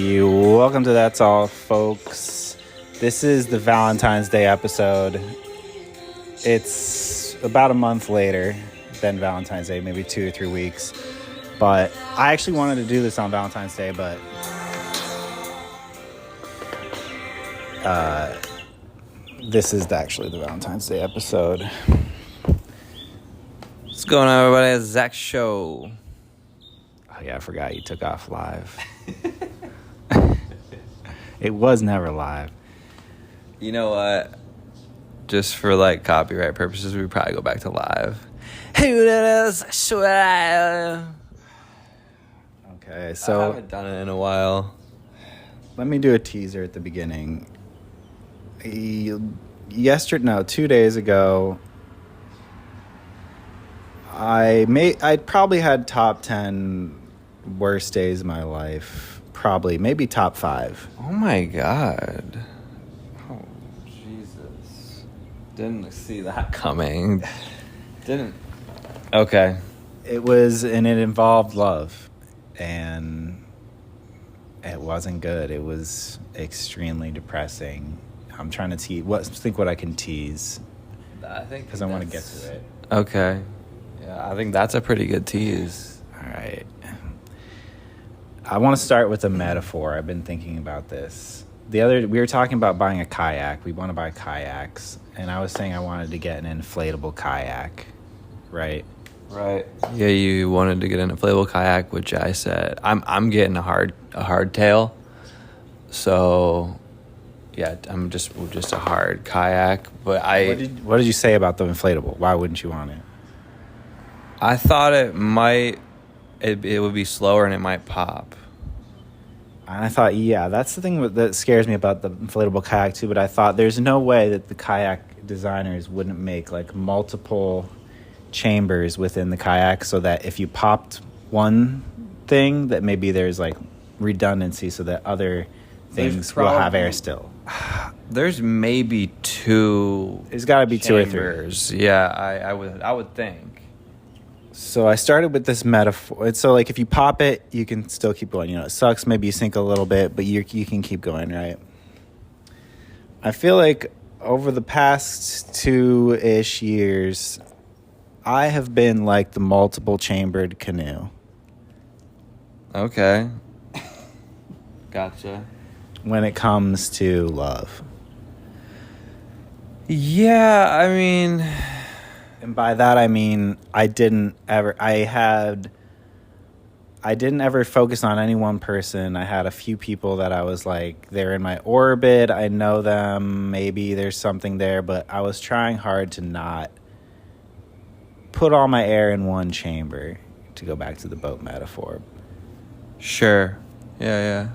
Welcome to That's All, folks. This is the Valentine's Day episode. It's about a month later than Valentine's Day, maybe 2 or 3 weeks. But I actually wanted to do this on Valentine's Day, but this is actually the Valentine's Day episode. What's going on, everybody? It's Zach's show. Oh yeah, I forgot you took off live. It was never live. You know what? Just for like copyright purposes, we probably go back to live. Hey, Okay, so I haven't done it in a while. let me do a teaser at the beginning. 2 days ago, I probably had top 10 worst days of my life. Probably, maybe top 5. Oh my god. Oh, Jesus. Didn't see that coming. Didn't. Okay. It involved love, and it wasn't good. It was extremely depressing. I'm trying to think what I can tease. I think because I want to get to it. Okay. Yeah, I think that's a pretty good tease. All right. I want to start with a metaphor. I've been thinking about this. We were talking about buying a kayak. We want to buy kayaks, and I was saying I wanted to get an inflatable kayak, right? Right. Yeah, you wanted to get an inflatable kayak, which I said I'm getting a hardtail. So, yeah, I'm just a hard kayak. But What did you say about the inflatable? Why wouldn't you want it? I thought it would be slower and it might pop. And I thought, yeah, that's the thing that scares me about the inflatable kayak too. But I thought there's no way that the kayak designers wouldn't make like multiple chambers within the kayak so that if you popped one thing, that maybe there's like redundancy so that other things will have air still. There's maybe 2. There's got to be chambers. 2 or 3. Yeah, I would think. So I started with this metaphor. It's so like if you pop it, you can still keep going. You know, it sucks. Maybe you sink a little bit, but you can keep going, right? I feel like over the past 2-ish years, I have been like the multiple chambered canoe. Okay. Gotcha. When it comes to love. Yeah, I mean... And by that I mean I didn't ever focus on any one person. I had a few people that I was like, they're in my orbit. I know them. Maybe there's something there, but I was trying hard to not put all my air in one chamber, to go back to the boat metaphor. Sure. Yeah.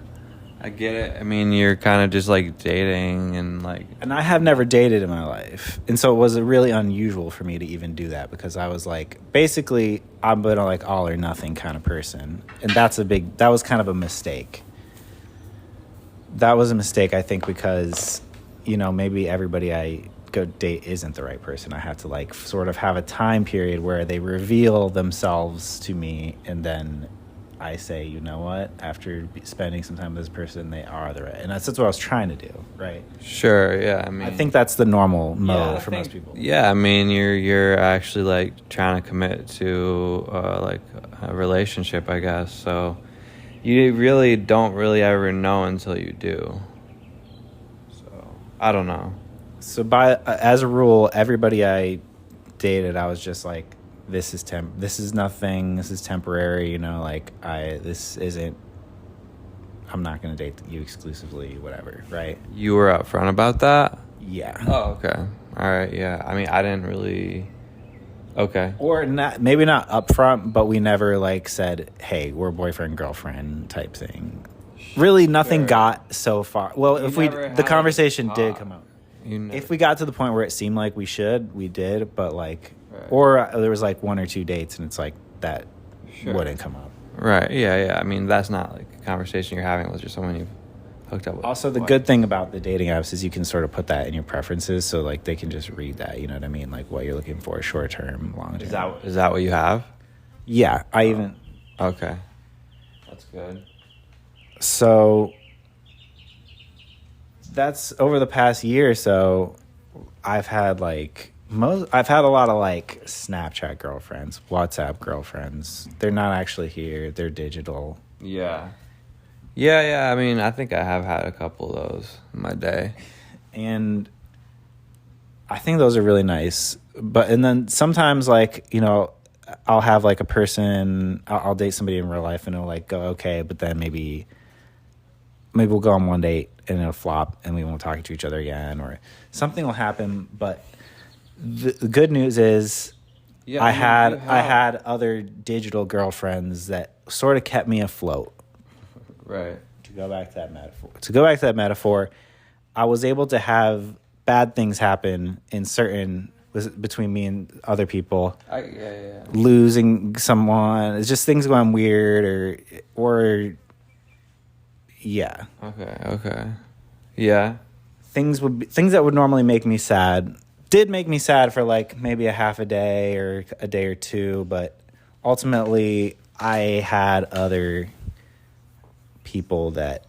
I get it. I mean, you're kind of just like dating and like... And I have never dated in my life. And so it was really unusual for me to even do that because I was like, basically, I'm a like all or nothing kind of person. And that was kind of a mistake. That was a mistake, I think, because, you know, maybe everybody I go date isn't the right person. I have to like sort of have a time period where they reveal themselves to me, and then I say, you know what, after spending some time with this person, they are the right. And that's what I was trying to do, right? Sure, yeah. I mean, I think that's the normal mode for most people. Yeah, I mean, you're actually like trying to commit to like a relationship, I guess. So you really don't ever know until you do. So I don't know. So as a rule, everybody I dated, I was just like, this is nothing, this is temporary, you know, like I'm not going to date you exclusively, whatever, right? You were upfront about that? Yeah. Oh, okay. All right, yeah. I mean, I didn't really... Okay. Or not, maybe not upfront, but we never like said, hey, we're boyfriend, girlfriend type thing. Really, nothing got so far. Well, the conversation did come up. If we got to the point where it seemed like we did, but like... Right. Or there was like 1 or 2 dates, and it's like that wouldn't come up. Right. Yeah. I mean, that's not like a conversation you're having with just someone you've hooked up with. Also, the good thing about the dating apps is you can sort of put that in your preferences, so like they can just read that. You know what I mean? Like what you're looking for, short term, long term. Is that what you have? Yeah. Okay. That's good. So that's over the past year or so. I've had I've had a lot of like Snapchat girlfriends, WhatsApp girlfriends. They're not actually here. They're digital. Yeah. Yeah. I mean, I think I have had a couple of those in my day. And I think those are really nice. And then sometimes, like, you know, I'll have like a person, I'll date somebody in real life and it'll like go okay, but then maybe we'll go on one date and it'll flop and we won't talk to each other again, or something will happen. But the good news is, yeah, I had other digital girlfriends that sort of kept me afloat. Right. To go back to that metaphor, I was able to have bad things happen between me and other people. Losing someone, it's just things going weird or yeah. Okay. Yeah. Things that would normally make me sad did make me sad for like maybe a half a day or a day or two, but ultimately I had other people that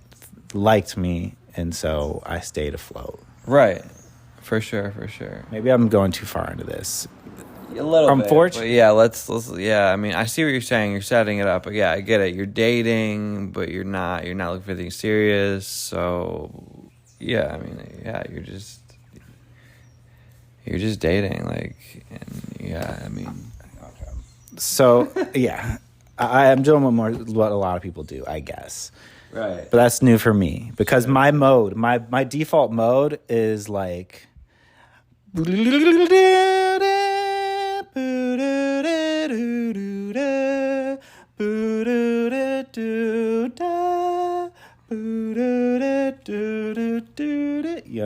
liked me, and so I stayed afloat. Right. For sure. Maybe I'm going too far into this. A little bit. Unfortunately. Yeah, let's yeah, I mean, I see what you're saying. You're setting it up. But yeah, I get it. You're dating, but you're not looking for anything serious. So, yeah, I mean, yeah, you're just dating, like, and yeah, I mean. Okay. So, yeah, I am doing what a lot of people do, I guess. Right. But that's new for me because my default mode is like. You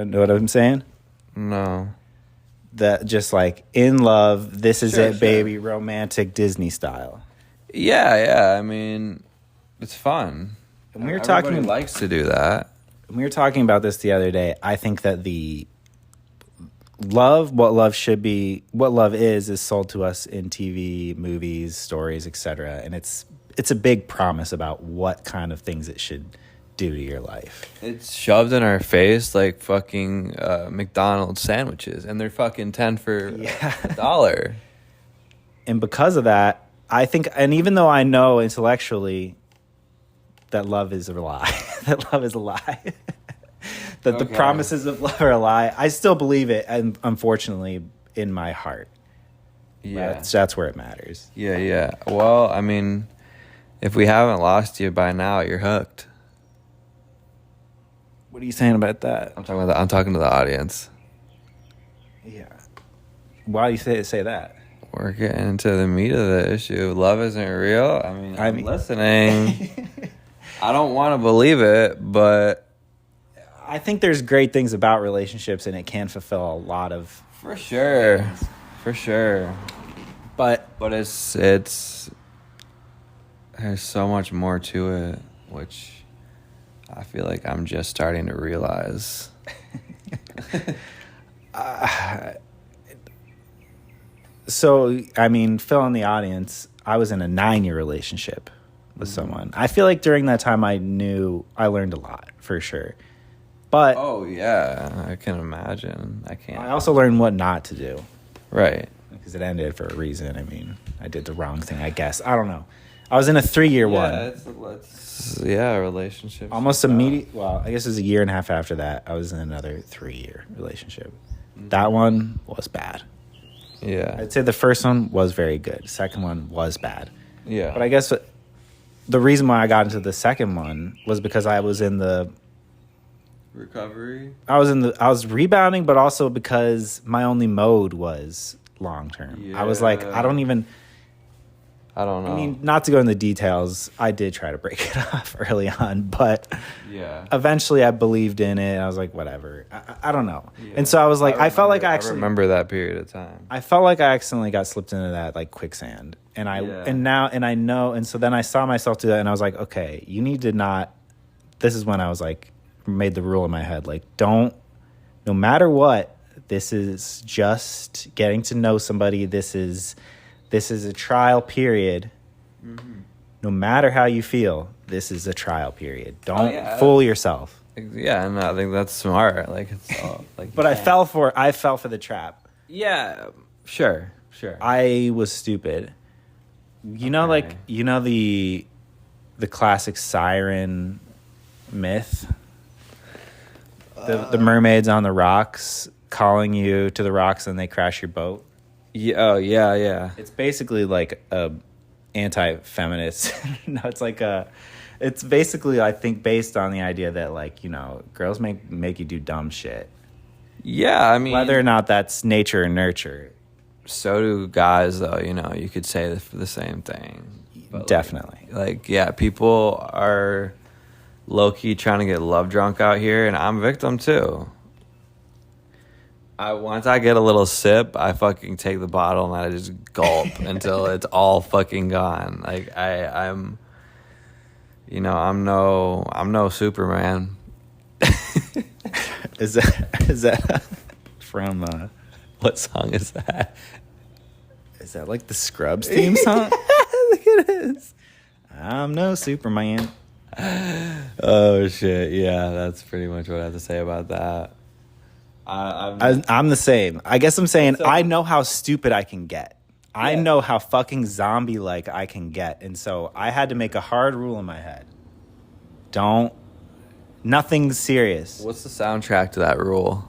know what I'm saying? No. That just like in love, this is Sure. baby, romantic Disney style. Yeah. I mean, it's fun. And we were Everybody likes to do that. We were talking about this the other day. I think that what love is sold to us in TV, movies, stories, etc. And it's a big promise about what kind of things it should do to your life. It's shoved in our face like fucking McDonald's sandwiches, and they're fucking 10 for $1. And because of that, I think, and even though I know intellectually that love is a lie, that the promises of love are a lie, I still believe it, and unfortunately, in my heart. Yeah. That's where it matters. Yeah. Well, I mean, if we haven't lost you by now, you're hooked. What are you saying about that? I'm talking to the audience. Yeah. Why do you say that? We're getting into the meat of the issue. Love isn't real. I mean, I'm listening. I don't want to believe it, but I think there's great things about relationships, and it can fulfill a lot of for sure. things. For sure. But it's there's so much more to it, which I feel like I'm just starting to realize. So, I mean, Phil in the audience, I was in a 9-year relationship with someone. I feel like during that time I learned a lot, for sure. But oh, yeah, I can imagine. I also learned what not to do. Right. Because it ended for a reason. I mean, I did the wrong thing, I guess. I don't know. I was in a 3-year one. Relationship. Almost immediate. Well, I guess it was a year and a half after that. I was in another 3-year relationship. Mm-hmm. That one was bad. Yeah. I'd say the first one was very good. The second one was bad. Yeah. But I guess the reason why I got into the second one was because I was in the recovery. I was rebounding, but also because my only mode was long term. Yeah. I was like, I don't know. I mean, not to go into details, I did try to break it off early on, but eventually I believed in it. I was like, whatever. I don't know. Yeah. And so I was like, I remember that period of time. I felt like I accidentally got slipped into that like quicksand. And I know. And so then I saw myself do that, and I was like, okay, you need to not. This is when I was like, made the rule in my head, like, no matter what, this is just getting to know somebody. This is a trial period. Mm-hmm. No matter how you feel, this is a trial period. Don't yeah. fool yourself. Yeah, and I think that's smart. Like it's all, like. But I fell for the trap. Yeah, sure. I was stupid. You know, like the classic siren myth. The mermaids on the rocks calling you to the rocks and they crash your boat. Yeah. Oh, yeah. It's basically like a anti-feminist. No, it's basically, I think, based on the idea that, like, you know, girls make you do dumb shit. Yeah, I mean, whether or not that's nature or nurture. So do guys, though. You know, you could say the same thing. But definitely. Like, yeah, people are low-key trying to get love drunk out here, and I'm a victim too. Once I get a little sip, I fucking take the bottle and I just gulp until it's all fucking gone. Like I'm no Superman. Is that from what song is that? Is that like the Scrubs theme song? Look at this. I'm no Superman. Oh shit! Yeah, that's pretty much what I have to say about that. I'm the same. I guess I'm saying I know how stupid I can get. Yeah. I know how fucking zombie-like I can get. And so I had to make a hard rule in my head. Nothing serious. What's the soundtrack to that rule?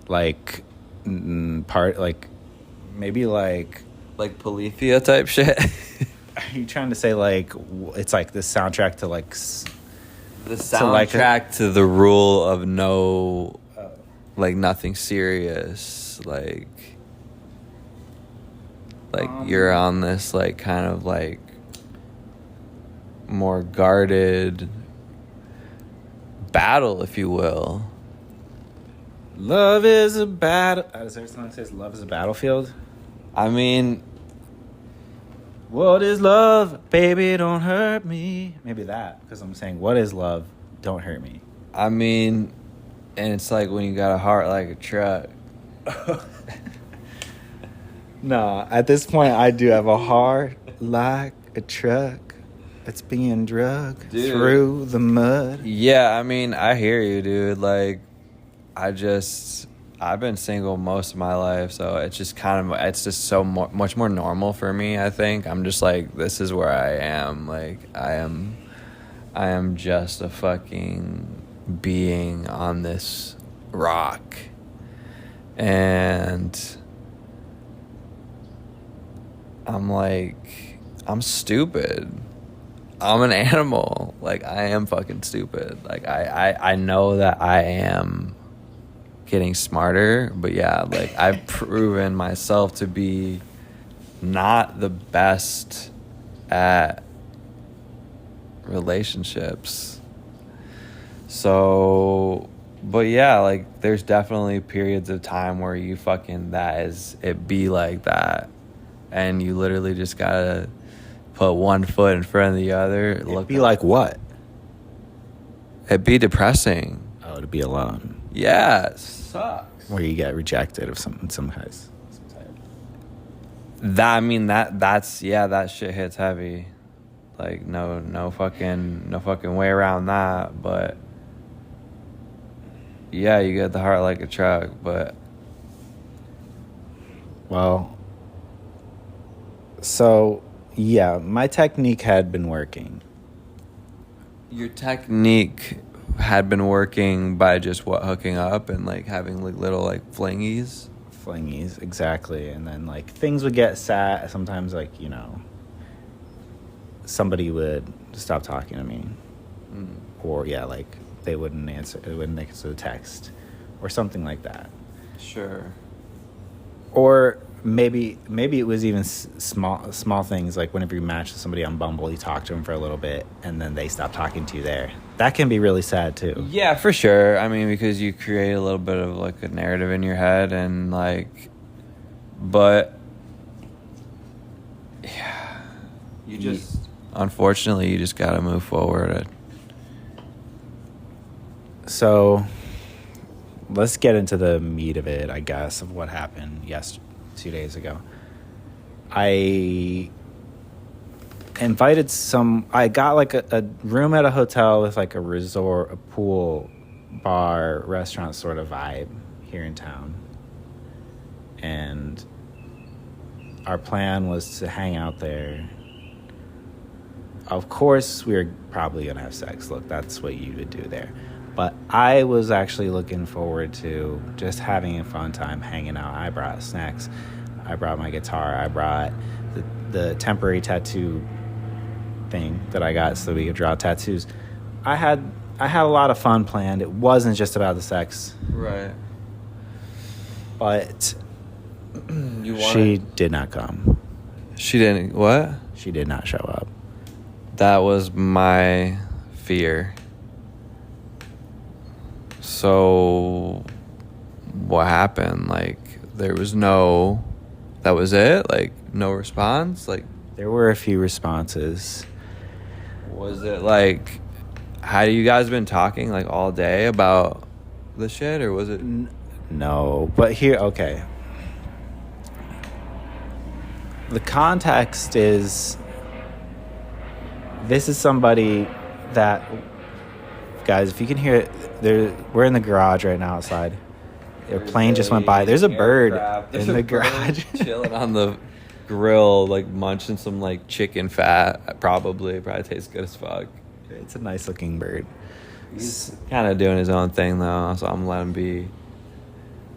Like, maybe like Polyphia type shit? Are you trying to say, like, it's like the soundtrack to, like... The soundtrack to the rule of no, like, nothing serious, like you're on this, like, kind of, like, more guarded battle, if you will. Love is a battle... Is there something that says love is a battlefield? I mean... What is love? Baby, don't hurt me. Maybe that, because I'm saying, what is love? Don't hurt me. I mean, and it's like when you got a heart like a truck. No, at this point, I do have a heart like a truck that's being dragged through the mud. Yeah, I mean, I hear you, dude. Like, I've been single most of my life, so it's just it's just so much more normal for me, I think. I'm just like, this is where I am. Like, I am just a fucking being on this rock. And I'm like, I'm stupid. I'm an animal. Like, I am fucking stupid. Like, I know that I am getting smarter, but yeah, like, I've proven myself to be not the best at relationships. So, but yeah, like, there's definitely periods of time where you fucking, it be like that, and you literally just gotta put one foot in front of the other. It'd be like what? It'd be depressing. Oh, to be alone. Yeah, it sucks. Where you get rejected of some type. That shit hits heavy. Like, no fucking way around that. But yeah, you get the heart like a truck. But well, so yeah, my technique had been working. Your technique had been working by just hooking up and, like, having, like, little, like, flingies, exactly. And then, like, things would get sad sometimes, like, you know, somebody would stop talking to me, or yeah, like, they wouldn't answer the text or something like that. Sure. Or maybe it was even small things, like whenever you match with somebody on Bumble, you talk to them for a little bit and then they stop talking to you there. That can be really sad too. Yeah, for sure. I mean, because you create a little bit of, like, a narrative in your head, and, like, but yeah, unfortunately, you just gotta move forward. So let's get into the meat of it, I guess, of what happened 2 days ago. I invited some. I got like a room at a hotel with like a resort, a pool, bar, restaurant sort of vibe here in town. And our plan was to hang out there. Of course, we were probably going to have sex. Look, that's what you would do there. But I was actually looking forward to just having a fun time hanging out. I brought snacks. I brought my guitar. I brought the temporary tattoo thing that I got so we could draw tattoos. I had a lot of fun planned. It wasn't just about the sex. Right. But she did not come. She didn't what? She did not show up. That was my fear. So what happened? Like there was no, that was it? Like no response? Like there were a few responses. Was it like, had you guys been talking like all day about the shit, or was it? No, but here, okay. The context is, this is somebody that, guys, if you can hear it, we're in the garage right now outside. A plane just went by. There's a bird in the garage. Chilling on the grill, like munching some like chicken fat. Probably tastes good as fuck. It's a nice looking bird. He's kind of doing his own thing though, so I'm letting him be.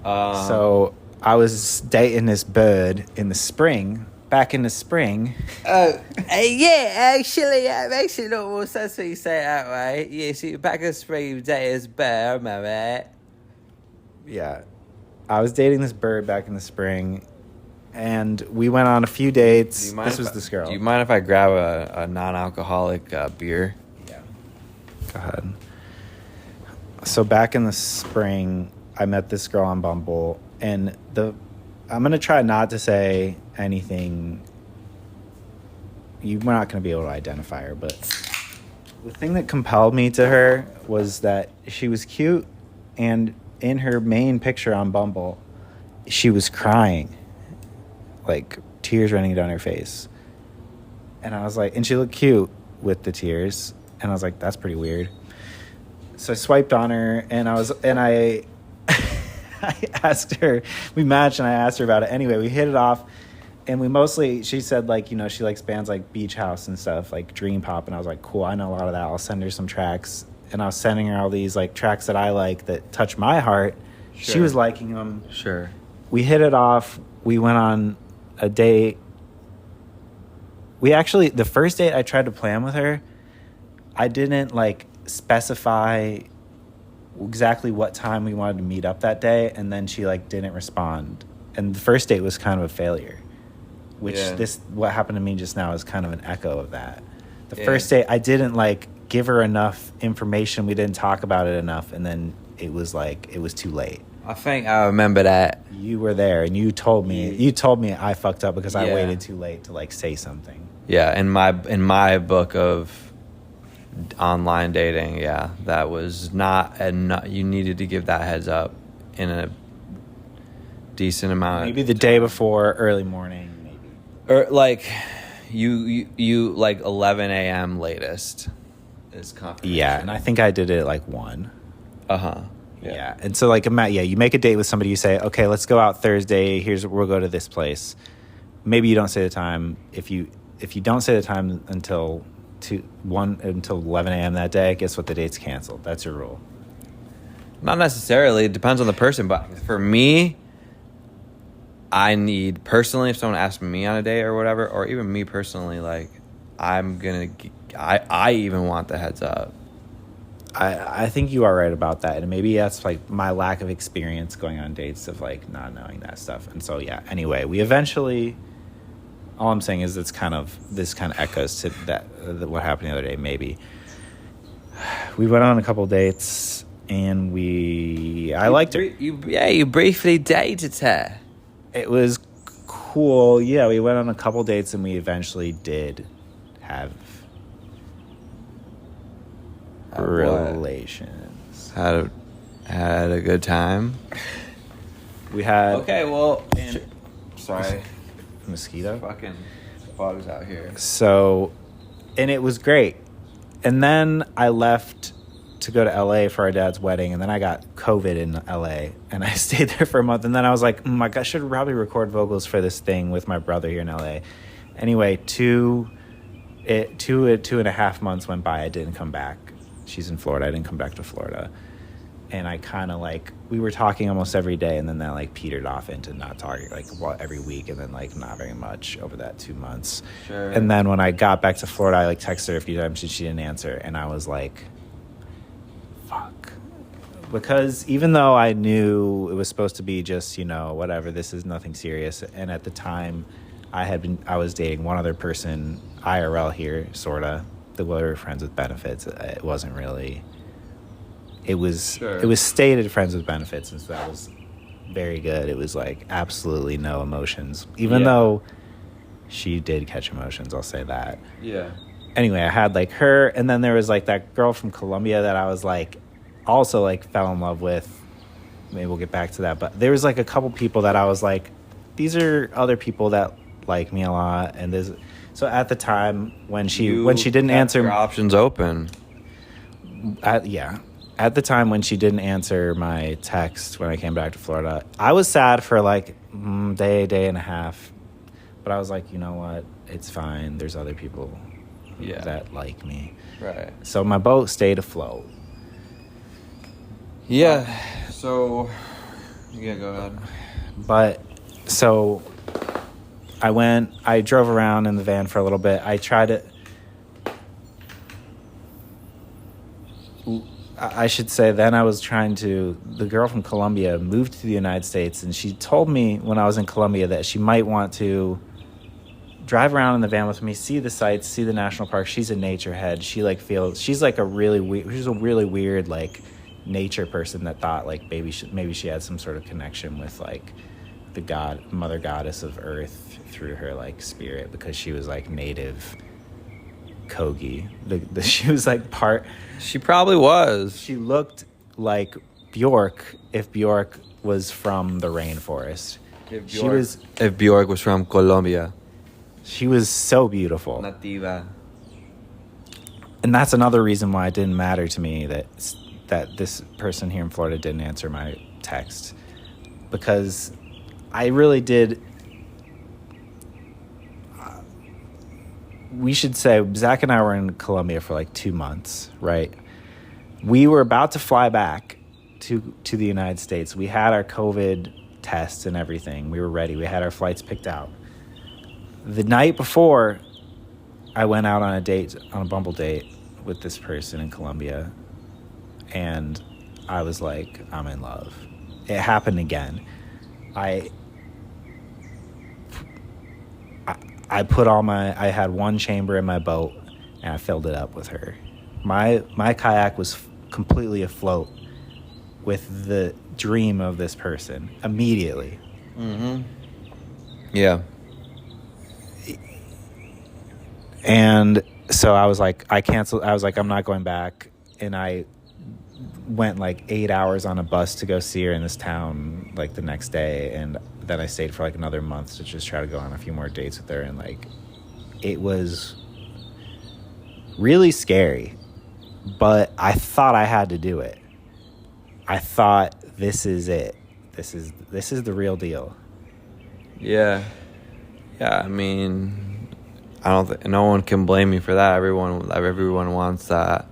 So I was dating this bird in the spring. Back in the spring. Yeah, actually, that makes a lot more sense when you say it that way. Yeah, so back in the spring, you dated this bird, am I right? Yeah. I was dating this bird back in the spring, and we went on a few dates. This was this girl. Do you mind if I grab a non-alcoholic beer? Yeah. Go ahead. So back in the spring, I met this girl on Bumble, and I'm going to try not to say anything. You're not going to be able to identify her, but the thing that compelled me to her was that she was cute, and in her main picture on Bumble, she was crying, like tears running down her face. And I was like, and she looked cute with the tears, and I was like, that's pretty weird. So I swiped on her, and I asked her, we matched, and I asked her about it. Anyway, we hit it off, and she said, like, you know, she likes bands like Beach House and stuff, like Dream Pop, and I was like, cool, I know a lot of that. I'll send her some tracks. And I was sending her all these, like, tracks that I like that touch my heart. Sure. She was liking them. Sure. We hit it off. We went on a date. The first date I tried to plan with her, I didn't, like, specify exactly what time we wanted to meet up that day, and then she, like, didn't respond. And the first date was kind of a failure, which what happened to me just now is kind of an echo of that. The first date, I didn't, like, give her enough information. We didn't talk about it enough, and then it was too late. I think I remember that. You were there, and you told me I fucked up because I waited too late to, like, say something. Yeah, in my book of online dating, that was not enough. You needed to give that heads up in a decent amount. Maybe the day before, early morning, maybe. Or like you like 11 a.m. latest is confirmation. Yeah, and I think I did it at like 1. Yeah. And so like you make a date with somebody, you say, okay, let's go out Thursday, we'll go to this place. Maybe you don't say the time. If you don't say the time until 11 a.m. that day, guess what, the date's canceled. That's your rule. Not necessarily. It depends on the person, but for me, I need, personally, if someone asks me on a date or whatever, or even me personally, like, I even want the heads up. I think you are right about that, and maybe that's like my lack of experience going on dates of like not knowing that stuff. And so anyway, we eventually, all I'm saying is this kind of echoes to that what happened the other day. Maybe we went on a couple dates, and I liked her. You briefly dated her. It was cool. Yeah, we went on a couple dates, and we eventually did have relations. Had a good time. We had. Okay, well, sorry, mosquito. Fucking bugs out here. So and it was great. And then I left to go to LA for our dad's wedding, and then I got COVID in LA, and I stayed there for a month. And then I was like, I should probably record vocals for this thing with my brother here in LA. Anyway, 2.5 months went by. I didn't come back. She's in Florida. I didn't come back to Florida. And I kind of like, we were talking almost every day, and then that like petered off into not talking like every week, and then like not very much over that 2 months. Sure. And then when I got back to Florida, I like texted her a few times and she didn't answer, and I was like, fuck. Because even though I knew it was supposed to be just, you know, whatever, this is nothing serious, and at the time I was dating one other person IRL here, sorta. We were friends with benefits. It wasn't really. It was stated friends with benefits, and so that was very good. It was like absolutely no emotions, even though she did catch emotions. I'll say that. Yeah. Anyway, I had like her, and then there was like that girl from Colombia that I was like also like fell in love with. Maybe we'll get back to that, but there was like a couple people that I was like, these are other people that like me a lot, and this. So at the time when she didn't answer, your options open. At the time when she didn't answer my text when I came back to Florida, I was sad for like day and a half. But I was like, you know what? It's fine. There's other people that like me. Right. So my boat stayed afloat. Yeah. So, yeah, go ahead. But, so I drove around in the van for a little bit. I should say then the girl from Colombia moved to the United States, and she told me when I was in Colombia that she might want to drive around in the van with me, see the sights, see the national park. She's a nature head. She's like a really weird like nature person that thought like maybe she had some sort of connection with like the mother goddess of earth through her like spirit, because she was like native Kogi. She was like part. She probably was. She looked like Bjork if Bjork was from the rainforest. If Bjork was from Colombia. She was so beautiful. Nativa. And that's another reason why it didn't matter to me that this person here in Florida didn't answer my text, because I really did. We should say Zach and I were in Colombia for like 2 months, right? We were about to fly back to the United States. We had our COVID tests and everything. We were ready. We had our flights picked out. The night before, I went out on a Bumble date with this person in Colombia, and I was like, I'm in love. It happened again. I had one chamber in my boat, and I filled it up with her. My kayak was completely afloat with the dream of this person immediately. Mm-hmm. Yeah. And so I was like, I'm not going back. And I went like 8 hours on a bus to go see her in this town like the next day, and then I stayed for like another month to just try to go on a few more dates with her. And like it was really scary, but I thought I had to do it. I thought, this is it. This is the real deal. Yeah. I mean, I don't think no one can blame me for that. Everyone wants that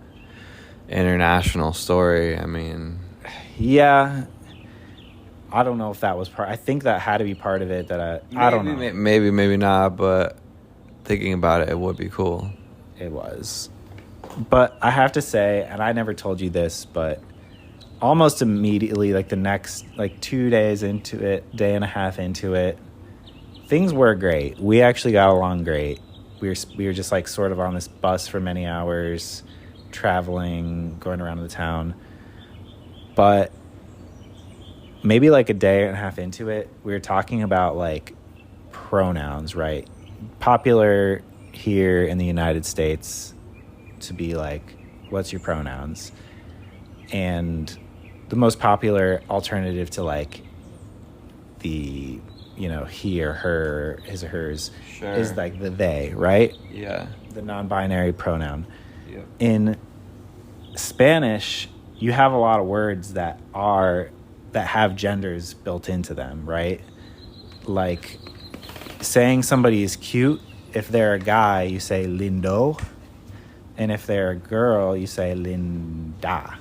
international story. I mean, yeah. I don't know if that was part. I think that had to be part of it. I don't know. Maybe not. But thinking about it, it would be cool. It was. But I have to say, and I never told you this, but almost immediately, like the next 2 days into it, day and a half into it, things were great. We actually got along great. We were just like sort of on this bus for many hours, traveling, going around the town. But maybe like a day and a half into it, we were talking about like pronouns, right? Popular here in the United States to be like, what's your pronouns? And the most popular alternative to like the he or her, his or hers, Sure. is like the they, right? Yeah. The non-binary pronoun. Yep. In Spanish, you have a lot of words that have genders built into them, right? Like saying somebody is cute, if they're a guy, you say lindo, and if they're a girl, you say linda.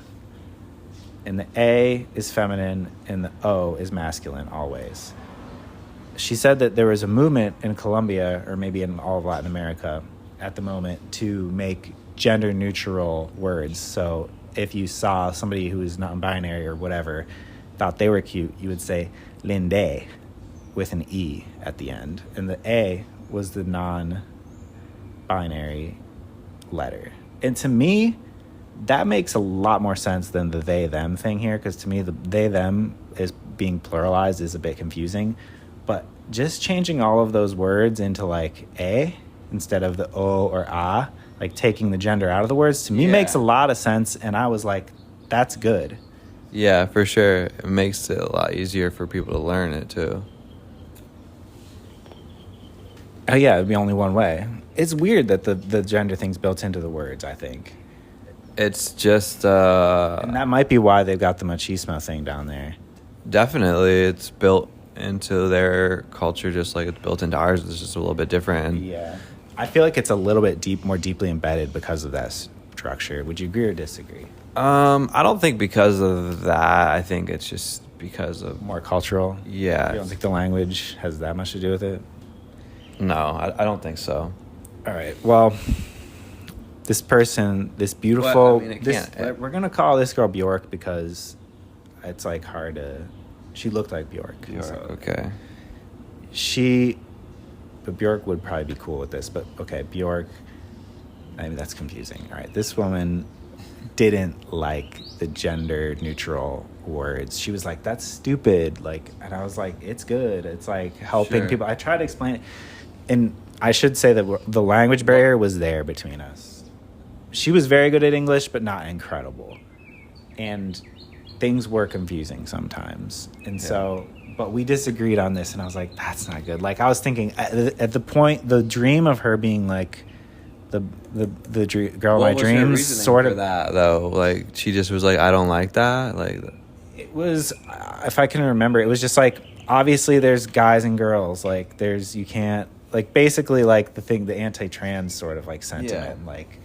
And the A is feminine and the O is masculine always. She said that there was a movement in Colombia, or maybe in all of Latin America at the moment, to make gender neutral words. So if you saw somebody who is non-binary or whatever, thought they were cute, you would say linde with an E at the end. And the A was the non-binary letter. And to me, that makes a lot more sense than the they them thing here, because to me the they them is being pluralized is a bit confusing. But just changing all of those words into like A instead of the O or A, like taking the gender out of the words, to me makes a lot of sense. And I was like, that's good. Yeah, for sure. It makes it a lot easier for people to learn it too. Oh yeah, it'd be only one way. It's weird that the gender thing's built into the words, I think. It's just and that might be why they've got the machismo thing down there. Definitely, it's built into their culture just like it's built into ours. It's just a little bit different. Yeah. I feel like it's a little bit more deeply embedded because of that structure. Would you agree or disagree? I don't think because of that. I think it's just because of More cultural? Yeah. You don't think the language has that much to do with it? No, I don't think so. All right. Well, this person, this beautiful... Well, I mean, it this, can't. we're going to call this girl Bjork because it's like hard to... She looked like Bjork. So Okay. But Bjork would probably be cool with this. But okay, Bjork... I mean, that's confusing. All right. This woman didn't like the gender neutral words. She was like, that's stupid. Like, and I was like, it's good. It's like helping people. I tried to explain it. And I should say that the language barrier was there between us. She was very good at English, but not incredible. And things were confusing sometimes. And so, but we disagreed on this, and I was like, that's not good. Like, I was thinking at the point, the dream of her being like the girl of my dreams, sort of that though. Like, she just was like, I don't like that. Like, it was, if I can remember, it was just like, obviously there's guys and girls. Like, you can't, like, basically like the anti-trans sort of like sentiment, like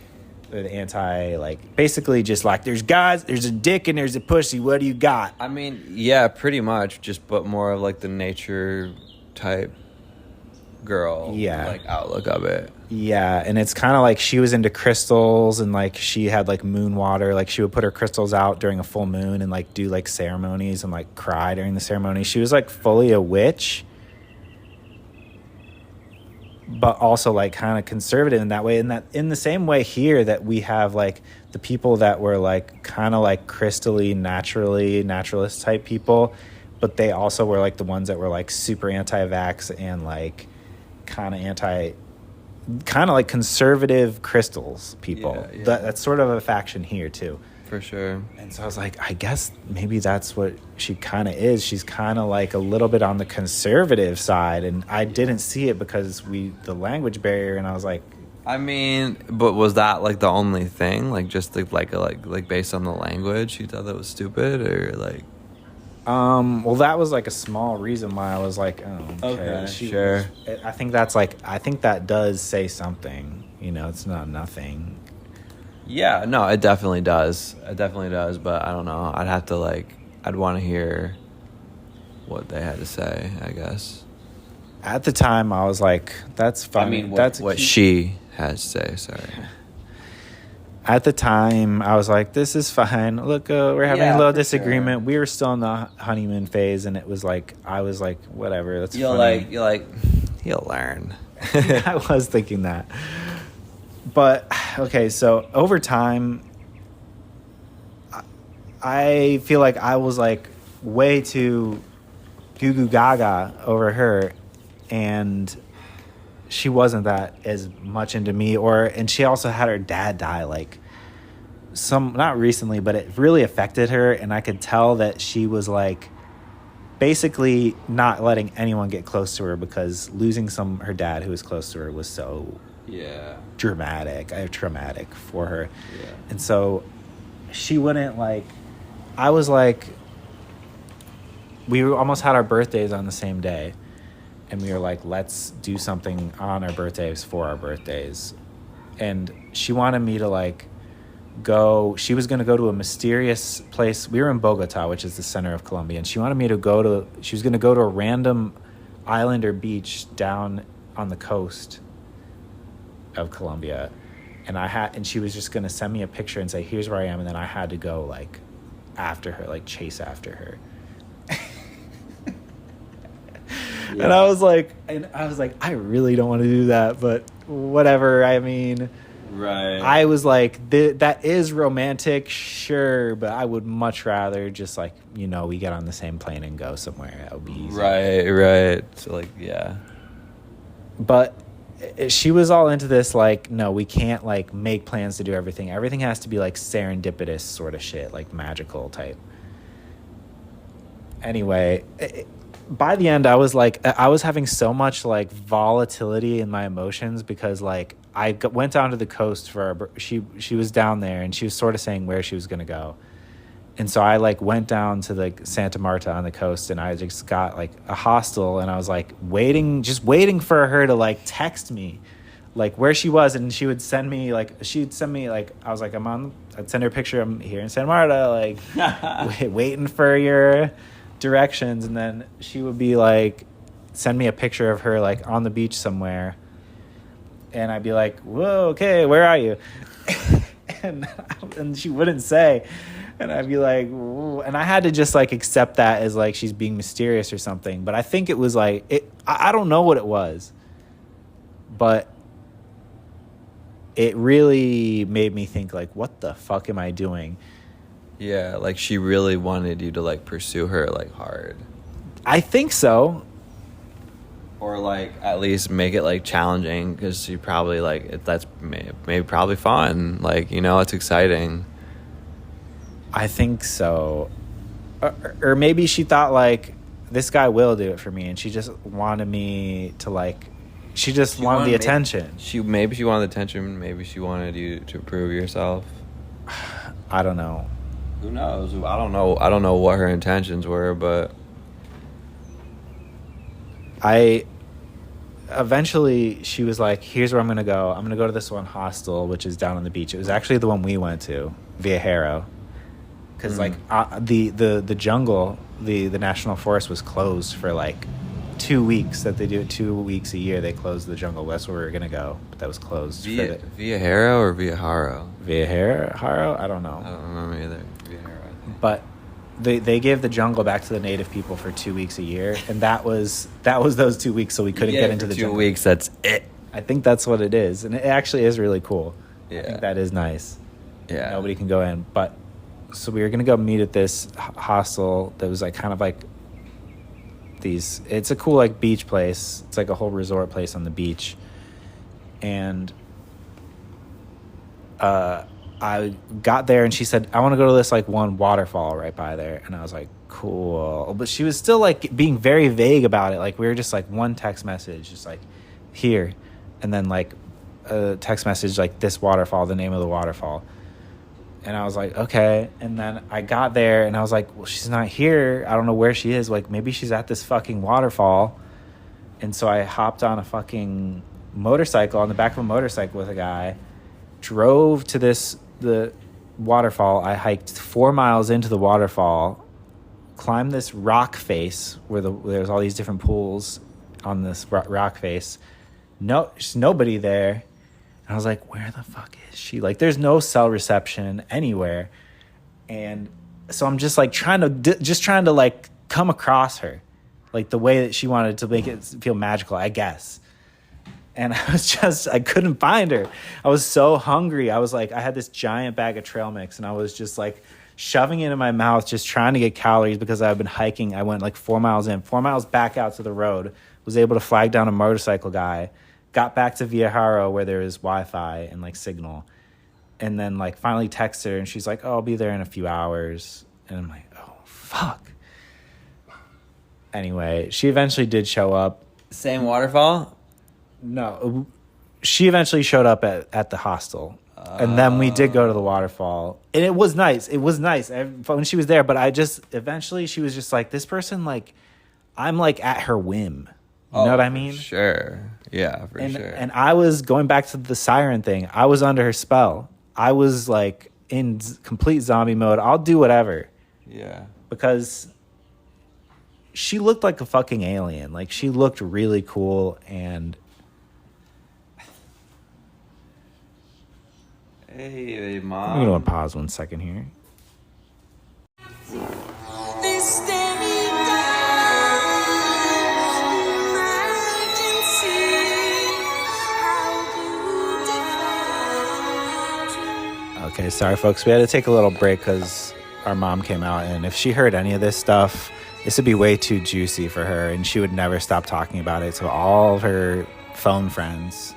the anti, like, basically just like, there's guys, there's a dick and there's a pussy, what do you got? I mean, yeah, pretty much, just but more of like the nature type girl, like outlook of it. Yeah, and it's kind of like she was into crystals, and like she had like moon water, like she would put her crystals out during a full moon and like do like ceremonies and like cry during the ceremony. She was like fully a witch, but also like kind of conservative in that way. And that in the same way here that we have like the people that were like kind of like crystally naturalist type people, but they also were like the ones that were like super anti-vax and like kind of like conservative crystals people. That's sort of a faction here too, for sure. And so I was like, I guess maybe that's what she kind of is. She's kind of like a little bit on the conservative side, and I didn't see it because the language barrier, and I was like, I mean, but was that like the only thing, like just like based on the language you thought that was stupid, or like well, that was like a small reason why I was like, oh, okay, sure. I think that does say something. It's not nothing. Yeah, no, it definitely does. But I don't know. I'd want to hear what they had to say, I guess. At the time, I was like, that's funny. I mean, what she has to say, sorry. At the time, I was like, this is fine. Look, we're having a little disagreement. Sure. We were still in the honeymoon phase, and it was like, I was like, whatever, that's funny. You'll learn. I was thinking that. But, okay, so over time, I feel like I was like way too goo goo gaga over her, and she wasn't that as much into me. And she also had her dad die like not recently, but it really affected her, and I could tell that she was like basically not letting anyone get close to her because losing her dad who was close to her was so traumatic for her. Yeah. And so she wouldn't like, I was like, we almost had our birthdays on the same day, and we were like, let's do something on our birthdays for our birthdays. And she wanted me to like she was going to go to a mysterious place. We were in Bogota, which is the center of Colombia, and she wanted me to she was going to go to a random island or beach down on the coast of Colombia. And she was just going to send me a picture and say, here's where I am. And then I had to go like after her, like chase after her. Yeah. And I was like, I really don't want to do that, but whatever. I mean, right. I was like, that is romantic, sure, but I would much rather just like, we get on the same plane and go somewhere. That would be easy. Right. So like, yeah. But she was all into this, like, no, we can't like make plans to do everything. Everything has to be like serendipitous sort of shit, like magical type. Anyway, by the end, I was having so much like volatility in my emotions because like I went down to the coast she was down there and she was sort of saying where she was going to go. And so I like went down to like Santa Marta on the coast, and I just got like a hostel, and I was like waiting for her to like text me like where she was, and she'd send me like I was like I'd send her a picture, I'm here in Santa Marta, like waiting for your directions, and then she would be like send me a picture of her like on the beach somewhere, and I'd be like, whoa, okay, where are you? and she wouldn't say, and I'd be like, ooh. And I had to just like accept that as like she's being mysterious or something. But I think it was like I don't know what it was, but it really made me think like, what the fuck am I doing? Yeah, like she really wanted you to like pursue her like hard. I think so. Or like at least make it like challenging, because she probably like that's maybe probably fun, like, it's exciting. I think so. Or maybe she thought like this guy will do it for me, and she just wanted me to like she wanted the attention. Maybe she wanted the attention, maybe she wanted you to prove yourself. I don't know. Who knows? I don't know what her intentions were, but eventually she was like, here's where I'm going to go. I'm going to go to this one hostel, which is down on the beach. It was actually the one we went to, Viajero. Because the jungle, the national forest was closed for like 2 weeks. That they do it 2 weeks a year. They close the jungle. That's where we were going to go, but that was closed. Viajero or Viajaro? Viajero? I don't know. I don't remember either. Viajero, I think. But they gave the jungle back to the native people for 2 weeks a year, and that was those 2 weeks, so we couldn't get into the jungle. 2 weeks, that's it. I think that's what it is, and it actually is really cool. Yeah. I think that is nice. Yeah. Nobody can go in, but so we were gonna go meet at this hostel that was like kind of like it's a cool like beach place. It's like a whole resort place on the beach, and I got there and she said, I want to go to this like one waterfall right by there. And I was like, cool. But she was still like being very vague about it. Like we were just like one text message, just like here. And then like a text message, like this waterfall, the name of the waterfall. And I was like, okay. And then I got there and I was like, well, she's not here. I don't know where she is. Like maybe she's at this fucking waterfall. And so I hopped on a fucking motorcycle, on the back of a motorcycle with a guy, drove to the waterfall. I hiked 4 miles into the waterfall, climbed this rock face where there's all these different pools on this rock face. No, there's nobody there. And I was like, where the fuck is she? Like, there's no cell reception anywhere. And so I'm just like trying to like come across her, like the way that she wanted to make it feel magical, I guess. And I couldn't find her. I was so hungry. I was like, I had this giant bag of trail mix and I was just like shoving it in my mouth, just trying to get calories because I've been hiking. I went like 4 miles in, 4 miles back out to the road, was able to flag down a motorcycle guy, got back to Viajaro where there is Wi-Fi and like signal. And then like finally texted her and she's like, oh, I'll be there in a few hours. And I'm like, oh, fuck. Anyway, she eventually did show up. Same waterfall? No, she eventually showed up at the hostel. And then we did go to the waterfall. And it was nice. It was nice when she was there. But eventually she was just like, this person, like, I'm like at her whim. You know what I mean? Sure. Yeah, for sure. And I was going back to the siren thing. I was under her spell. I was like in complete zombie mode. I'll do whatever. Yeah. Because she looked like a fucking alien. Like, she looked really cool. And Hey, Mom. I'm going to pause 1 second here. Okay, sorry, folks. We had to take a little break because our mom came out. And if she heard any of this stuff, this would be way too juicy for her. And she would never stop talking about it to all of her phone friends.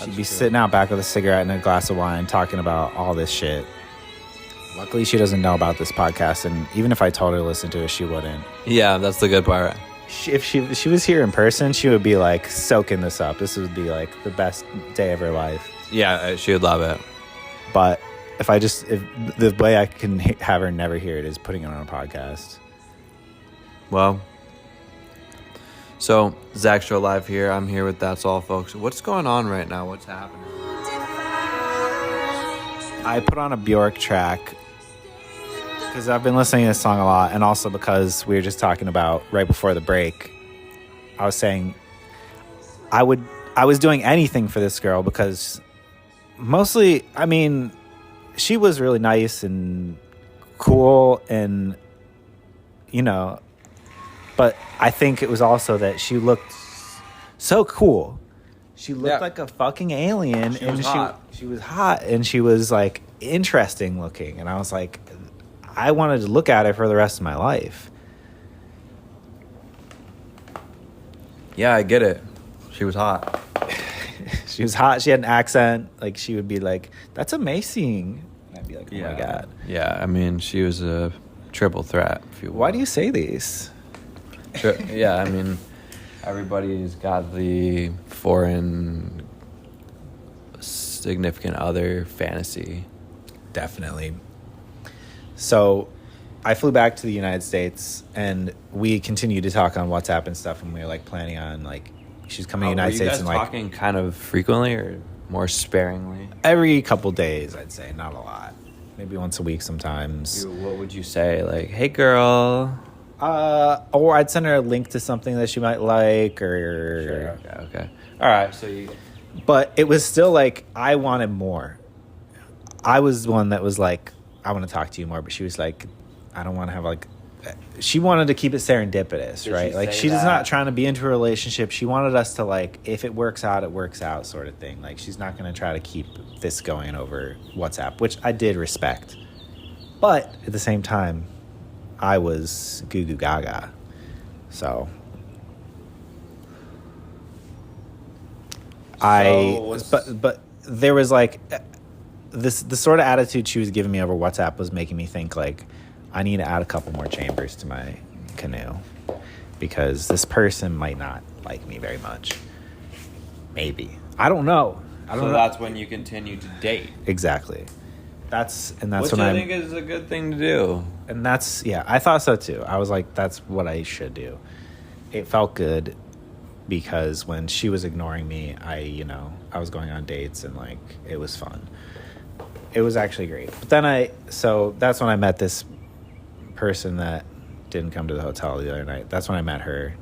She'd be sitting out back with a cigarette and a glass of wine talking about all this shit. Luckily, she doesn't know about this podcast, and even if I told her to listen to it, she wouldn't. Yeah, that's the good part. If she was here in person, she would be like soaking this up. This would be like the best day of her life. Yeah, she would love it. But if the way I can have her never hear it is putting it on a podcast. Well, so Zach Show Live here. I'm here with That's All, folks. What's going on right now? What's happening? I put on a Bjork track because I've been listening to this song a lot, and also because we were just talking about right before the break. I was saying I was doing anything for this girl because mostly, I mean, she was really nice and cool, and you know, but I think it was also that she looked so cool. She looked like a fucking alien, she was hot. She was hot, and she was like interesting looking, and I was like, I wanted to look at her for the rest of my life. Yeah, I get it. She was hot. She was hot. She had an accent. Like, she would be like, "That's amazing." And I'd be like, "Oh my god." Yeah, I mean, she was a triple threat. If you will. Why do you say these? Yeah, I mean, everybody's got the foreign significant other fantasy. Definitely. So I flew back to the United States, and we continued to talk on WhatsApp and stuff, and we were like planning on like she's coming to the United States and like talking kind of frequently or more sparingly? Every couple days, I'd say, not a lot. Maybe once a week sometimes. What would you say? Like, hey girl. Or I'd send her a link to something that she might like, or Sure. Okay. All right. So you. But it was still like I wanted more. I was the one that was like, I want to talk to you more, but she was like, I don't want to have like. She wanted to keep it serendipitous, right? Like she's not trying to be into a relationship. She wanted us to like, if it works out, it works out, sort of thing. Like she's not going to try to keep this going over WhatsApp, which I did respect. But at the same time, I was goo goo gaga, so but there was like the sort of attitude she was giving me over WhatsApp was making me think like I need to add a couple more chambers to my canoe because this person might not like me very much. Maybe. I don't know. So that's when you continue to date. Exactly. That's which I think is a good thing to do. And I thought so too. I was like, that's what I should do. It felt good because when she was ignoring me, I was going on dates and like it was fun. It was actually great. But then so that's when I met this person that didn't come to the hotel the other night. That's when I met her.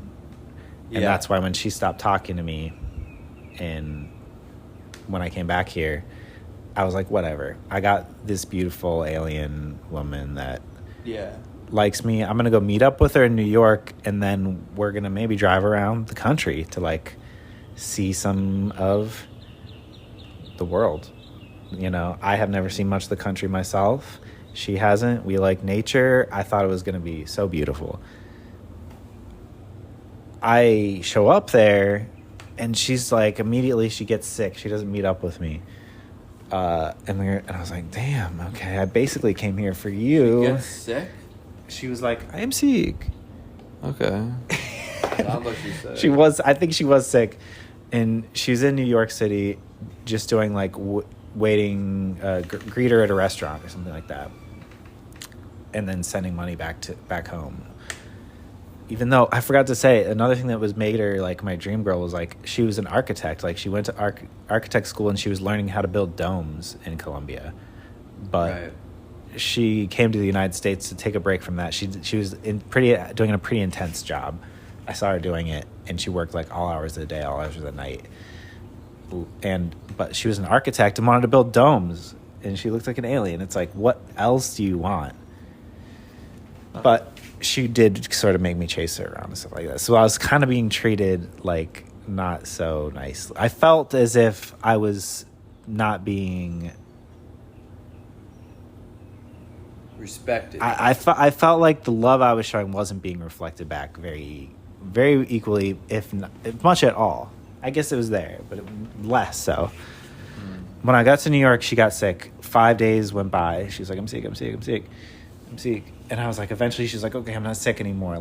And that's why when she stopped talking to me and when I came back here, I was like, whatever. I got this beautiful alien woman that likes me. I'm going to go meet up with her in New York, and then we're going to maybe drive around the country to, like, see some of the world. You know, I have never seen much of the country myself. She hasn't. We like nature. I thought it was going to be so beautiful. I show up there, and she's like, immediately she gets sick. She doesn't meet up with me. And I was like, damn, okay, I basically came here for you. She gets sick? She was like, I am sick. Okay. Sounds like she's sick. I think she was sick, and she was in New York City, just doing like waiting, greeter at a restaurant or something like that, and then sending money back home. Even though I forgot to say, another thing that was made her like my dream girl was like she was an architect. Like she went to architect school and she was learning how to build domes in Colombia, but. Right. She came to the United States to take a break from that. She was doing a pretty intense job. I saw her doing it, and she worked like all hours of the day, all hours of the night. But she was an architect and wanted to build domes, and she looked like an alien. It's like, what else do you want? But she did sort of make me chase her around and stuff like that. So I was kind of being treated like not so nice. I felt as if I was not being respected. I felt like the love I was showing wasn't being reflected back very, very equally, if much at all. I guess it was there, but less so. When I got to New York, she got sick. 5 days went by. She was like, I'm sick. And I was like, eventually she's like, okay, I'm not sick anymore.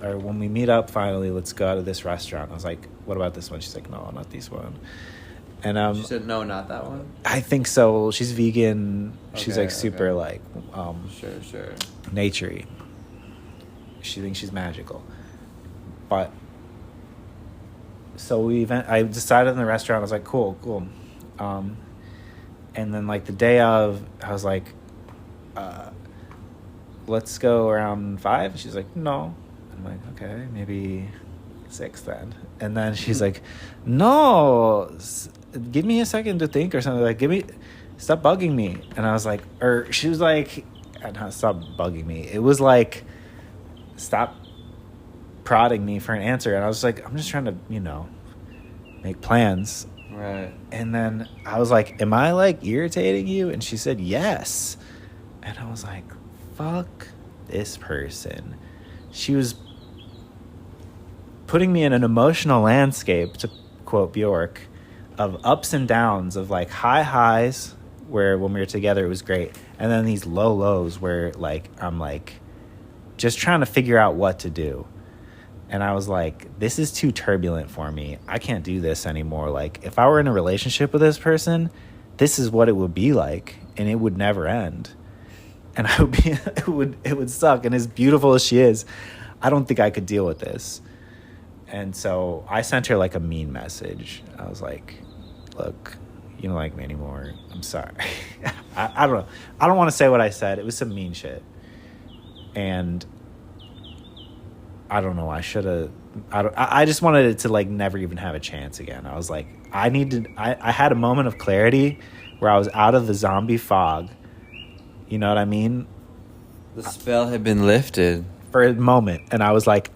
Or when we meet up finally, let's go to this restaurant. I was like, what about this one? She's like, no, not this one. And she said no, not that one. I think so. She's vegan. She's like super like sure naturey. She thinks she's magical. But so I decided in the restaurant. I was like, cool. And then like the day of, I was like, let's go around 5. And she's like, no. I'm like, okay, maybe 6 then. And then she's like, no. Give me a second to think or something. Like, stop bugging me. And I was like, she was like, not stop bugging me. It was like, stop prodding me for an answer. And I was like, I'm just trying to, make plans. Right. And then I was like, am I like irritating you? And she said, yes. And I was like, fuck this person. She was putting me in an emotional landscape, to quote Bjork, of ups and downs, of like high highs where when we were together it was great, and then these low lows where like I'm like just trying to figure out what to do. And I was like, this is too turbulent for me. I can't do this anymore. Like if I were in a relationship with this person, this is what it would be like, and it would never end. And I would be it would suck. And as beautiful as she is, I don't think I could deal with this. And so I sent her like a mean message. I was like, look, you don't like me anymore. I'm sorry. I don't know. I don't want to say what I said. It was some mean shit. And I don't know. I should have. I just wanted it to like never even have a chance again. I was like, I had a moment of clarity where I was out of the zombie fog. You know what I mean? The spell had been lifted. For a moment, and I was like,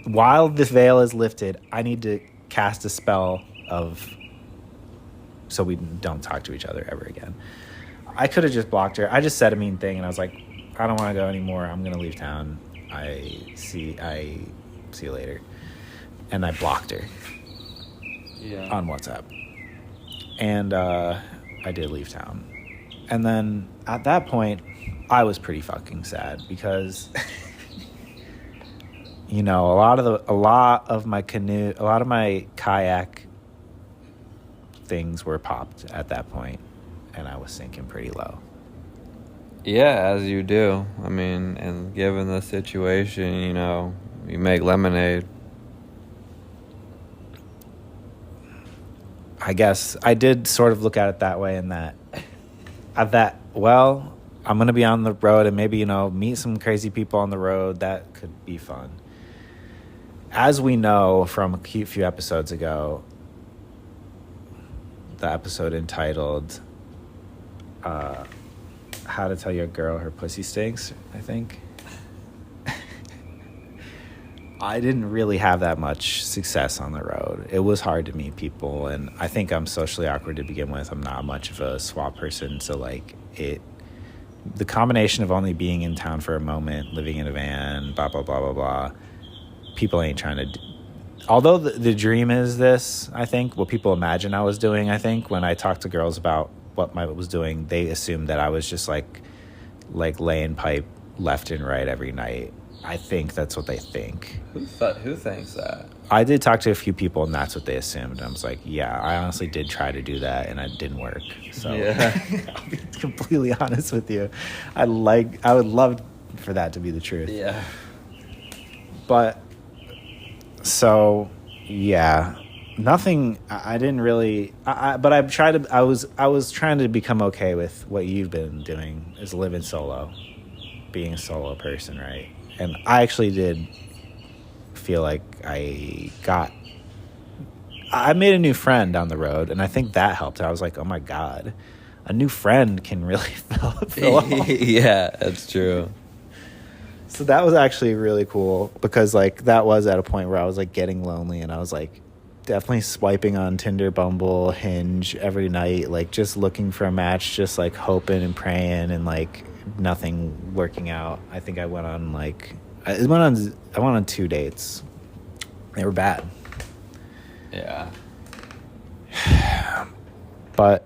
while this veil is lifted, I need to cast a spell so we don't talk to each other ever again. I could have just blocked her. I just said a mean thing, and I was like, I don't want to go anymore. I'm gonna leave town. I see you later. And I blocked her. Yeah. On WhatsApp. And I did leave town. And then at that point, I was pretty fucking sad because. A lot of my kayak things were popped at that point, and I was sinking pretty low. Yeah, as you do. I mean, and given the situation, you make lemonade. I guess I did sort of look at it that way, in that I'm going to be on the road and maybe, meet some crazy people on the road. That could be fun. As we know from a few episodes ago, the episode entitled How to Tell Your Girl Her Pussy Stinks, I think. I didn't really have that much success on the road. It was hard to meet people, and I think I'm socially awkward to begin with. I'm not much of a swap person, so the combination of only being in town for a moment, living in a van, blah, blah, blah, blah, blah, people ain't trying to... Although the dream is this, I think, what people imagine I was doing, I think, when I talked to girls about what I was doing, they assumed that I was just like laying pipe left and right every night I think that's what they think. Who thinks that? I did talk to a few people, and that's what they assumed. I was like, yeah, I honestly did try to do that, and it didn't work. So Yeah. I'll be completely honest with you. I would love for that to be the truth. Yeah. But so yeah, nothing. I didn't really. But I've tried to. I was trying to become okay with what you've been doing, is living solo, being a solo person, right? And I actually did feel like I made a new friend down the road, and I think that helped. I was like, oh my God, a new friend can really fill up. Yeah, that's true. So that was actually really cool, because like that was at a point where I was like getting lonely, and I was like definitely swiping on Tinder, Bumble, Hinge every night, like just looking for a match, just like hoping and praying, and like nothing working out. I think I went on 2 dates. They were bad. Yeah. But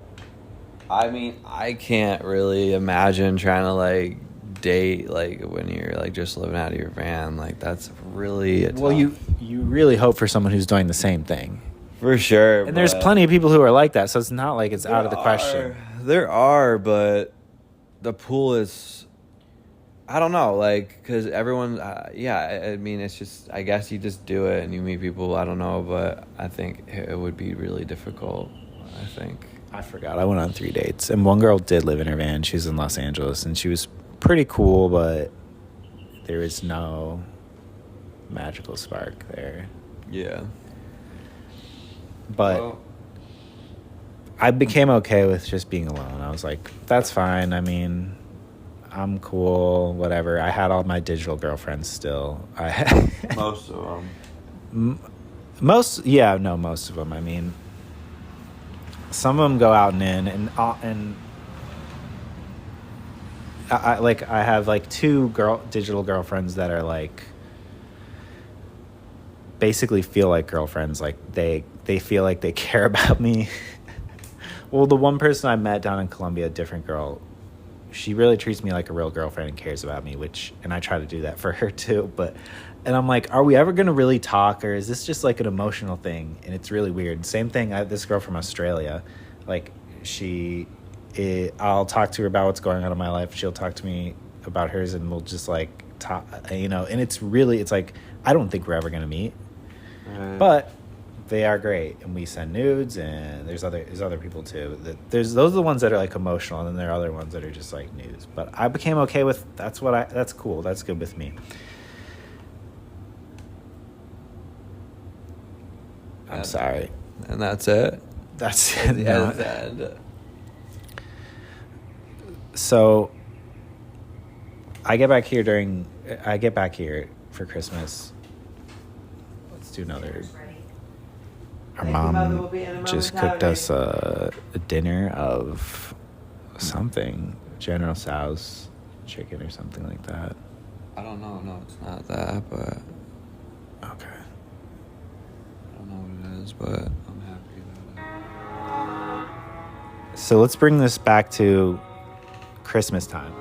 I mean, I can't really imagine trying to like date like when you're like just living out of your van. Like that's really well, you really hope for someone who's doing the same thing. for sure. And there's plenty of people who are like that, so it's not like it's out of the question. There are, but the pool is, I don't know, like, because everyone, I mean, it's just, I guess you just do it and you meet people, I don't know, but I think it would be really difficult, I think. I forgot. I went on 3 dates, and one girl did live in her van. She was in Los Angeles, and she was pretty cool, but there was no magical spark there. Yeah. But Well, I became okay with just being alone. I was like, that's fine. I mean, I'm cool, whatever. I had all my digital girlfriends still. I had most of them. most of them. I mean, some of them go out and in, and I have like 2 digital girlfriends that are like basically feel like girlfriends. Like they feel like they care about me. Well, the one person I met down in Colombia, a different girl, she really treats me like a real girlfriend and cares about me, and I try to do that for her too. And I'm like, are we ever going to really talk, or is this just like an emotional thing? And it's really weird. Same thing, I have this girl from Australia, like I'll talk to her about what's going on in my life. She'll talk to me about hers, and we'll just like talk, and it's like, I don't think we're ever going to meet, but they are great, and we send nudes, and there's other people too. Those are the ones that are like emotional, and then there are other ones that are just like nudes. But I became okay with that's cool. That's good with me. I'm sorry. And that's it? That's it. Yeah, that's it. So I get back here for Christmas. Let's do another. Our mom just cooked us a dinner of something, General Tso's chicken or something like that. I don't know. No, it's not that, but Okay. I don't know what it is, but I'm happy about it. So let's bring this back to Christmas time.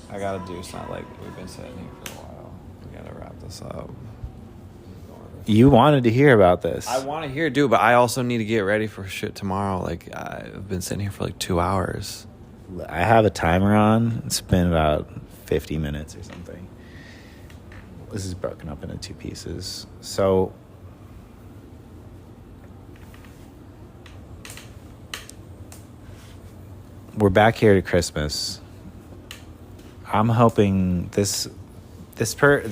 I gotta do something. Like, we've been sitting here for a while. We gotta wrap this up. You wanted to hear about this. I want to hear, dude, but I also need to get ready for shit tomorrow. Like, I've been sitting here for like 2 hours. I have a timer on. It's been about 50 minutes or something. This is broken up into 2 pieces. So we're back here to Christmas. I'm hoping the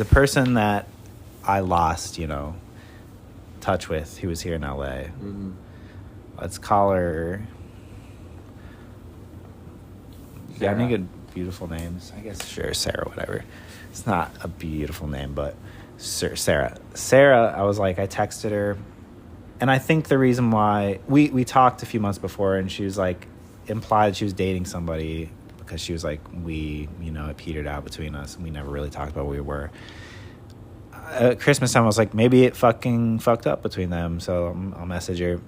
person that I lost, touch with, who was here in LA. Mm-hmm. Let's call her. Yeah, any good beautiful names? I guess sure, Sarah, whatever. It's not a beautiful name, but Sarah. Sarah, I was like, I texted her, and I think the reason why we talked a few months before, and she was like, implied she was dating somebody, because she was like, it petered out between us, and we never really talked about where we were. At Christmas time, I was like, maybe it fucking fucked up between them. So I'll message her.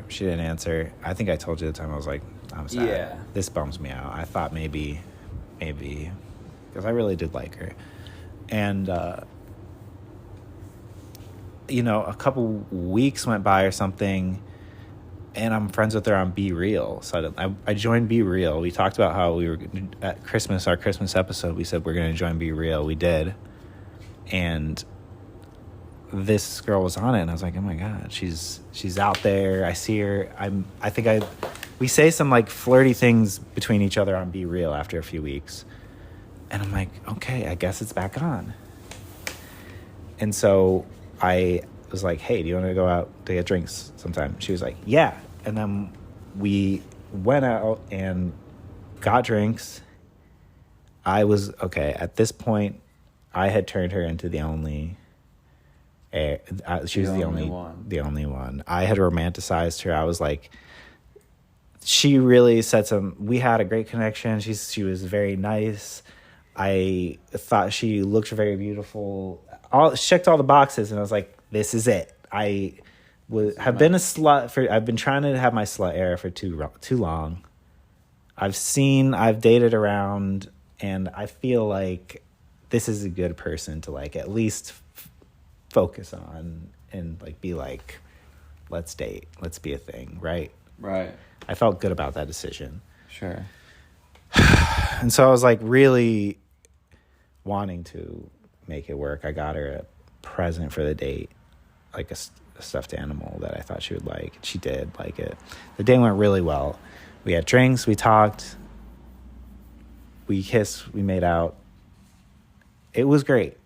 She didn't answer. I think I told you at the time, I was like, I'm sad. Yeah. This bums me out. I thought maybe maybe, because I really did like her. And, a couple weeks went by or something, and I'm friends with her on Be Real. So I joined Be Real. We talked about how we were at Christmas, our Christmas episode. We said we're going to join Be Real. We did. And this girl was on it, and I was like, oh my God, she's out there. I see her. We say some like flirty things between each other on Be Real after a few weeks. And I'm like, okay, I guess it's back on. And so I was like, hey, do you want to go out to get drinks sometime? She was like, yeah. And then we went out and got drinks. I was, okay, at this point, I had turned her into the only... she was the only one. I had romanticized her. I was like, she really said we had a great connection. She was very nice. I thought she looked very beautiful. Checked all the boxes, and I was like, this is it. Have been a slut I've been trying to have my slut era for too long. I've dated around, and I feel like this is a good person to like at least focus on and like be like, let's date, let's be a thing, right? I felt good about that decision. Sure. And so I was like really wanting to make it work. I got her a present for the date, like a stuffed animal that I thought she would like. She did like it. The day went really well. We had drinks, we talked, we kissed, we made out. It was great.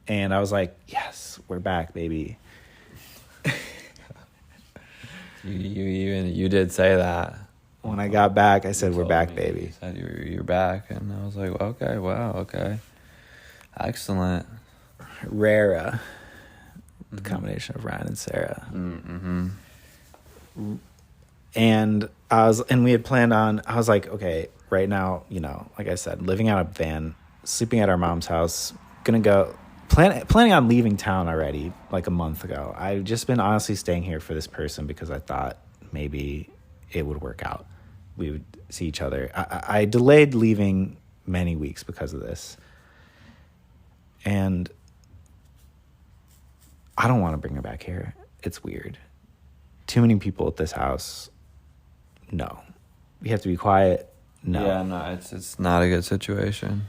And I was like, yes, we're back, baby. You did say that. When I got back, I said, we're back, baby. You said you're back, and I was like, okay, wow, okay. Excellent. Rara. The combination of Ryan and Sarah. Mm-hmm. And we had planned on, I was like, okay, right now, like I said, living out of a van, sleeping at our mom's house, planning on leaving town already, like a month ago. I've just been honestly staying here for this person because I thought maybe it would work out. We would see each other. I delayed leaving many weeks because of this. And I don't want to bring her back here. It's weird. Too many people at this house. No. We have to be quiet. No. Yeah, no, it's not a good situation.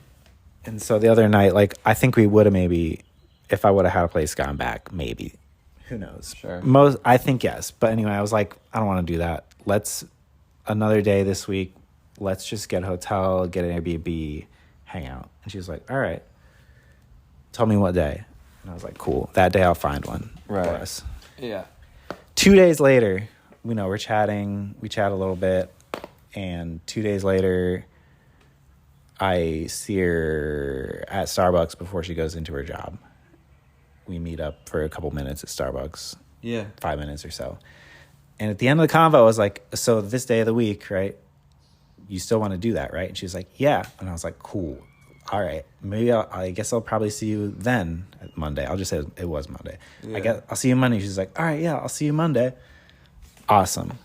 And so the other night, like, I think we would have maybe, if I would have had a place gone back, maybe. Who knows? Sure. I think yes. But anyway, I was like, I don't want to do that. Another day this week, let's just get a hotel, get an Airbnb, hang out. And she was like, all right. Tell me what day. And I was like, cool. That day I'll find one for us. Yeah. 2 days later, we're chatting. We chat a little bit. And 2 days later, I see her at Starbucks before she goes into her job. We meet up for a couple minutes at Starbucks. Yeah. 5 minutes or so. And at the end of the convo, I was like, so this day of the week, right? You still want to do that, right? And she was like, yeah. And I was like, cool. All right. Maybe I guess I'll probably see you then at Monday. I'll just say it was Monday. Yeah. I'll see you Monday. She's like, all right, yeah, I'll see you Monday. Awesome.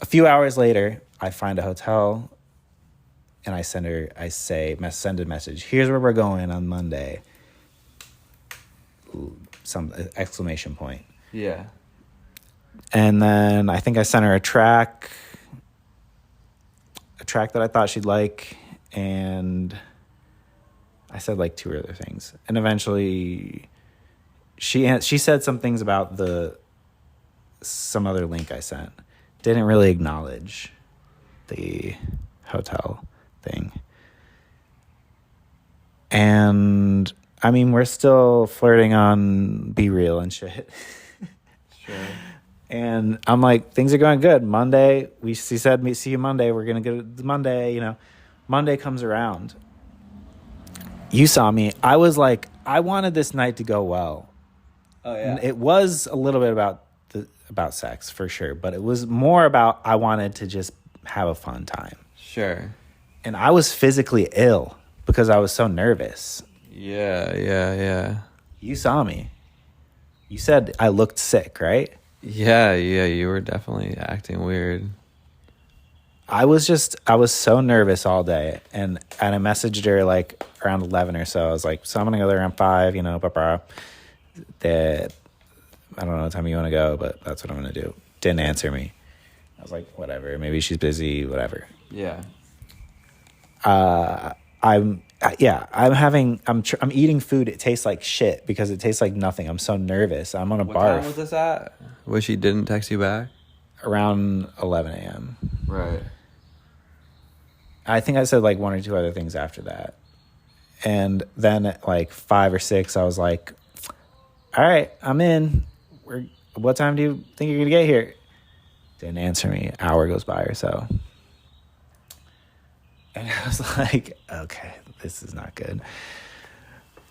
A few hours later, I find a hotel. And I send a message. Here's where we're going on Monday. Some exclamation point. Yeah. And then I think I sent her a track that I thought she'd like. And I said like 2 other things. And eventually she said some things about some other link I sent. Didn't really acknowledge the hotel thing. And I mean, we're still flirting on Be Real and shit. Sure. And I'm like, things are going good. Monday, she said, see you Monday. We're going to get Monday, Monday comes around. You saw me. I was like, I wanted this night to go well. Oh, yeah. It was a little bit about sex, for sure. But it was more about I wanted to just have a fun time. Sure. And I was physically ill because I was so nervous. Yeah. You saw me. You said I looked sick, right? Yeah, you were definitely acting weird. I was so nervous all day, and I messaged her like around 11 or so. I was like, so I'm gonna go there around 5, you know, that I don't know what time you want to go, but that's what I'm gonna do. Didn't answer me. I was like, whatever, maybe she's busy, whatever. Yeah. I'm eating food. It tastes like shit because it tastes like nothing. I'm so nervous. I'm on a What barf. time was this at? Wish she didn't text you back? Around 11 a.m. Right. I think I said like 1 or 2 other things after that. And then at like 5 or 6, I was like, all right, I'm in. What time do you think you're going to get here? Didn't answer me. An hour goes by or so. And I was like, okay, this is not good.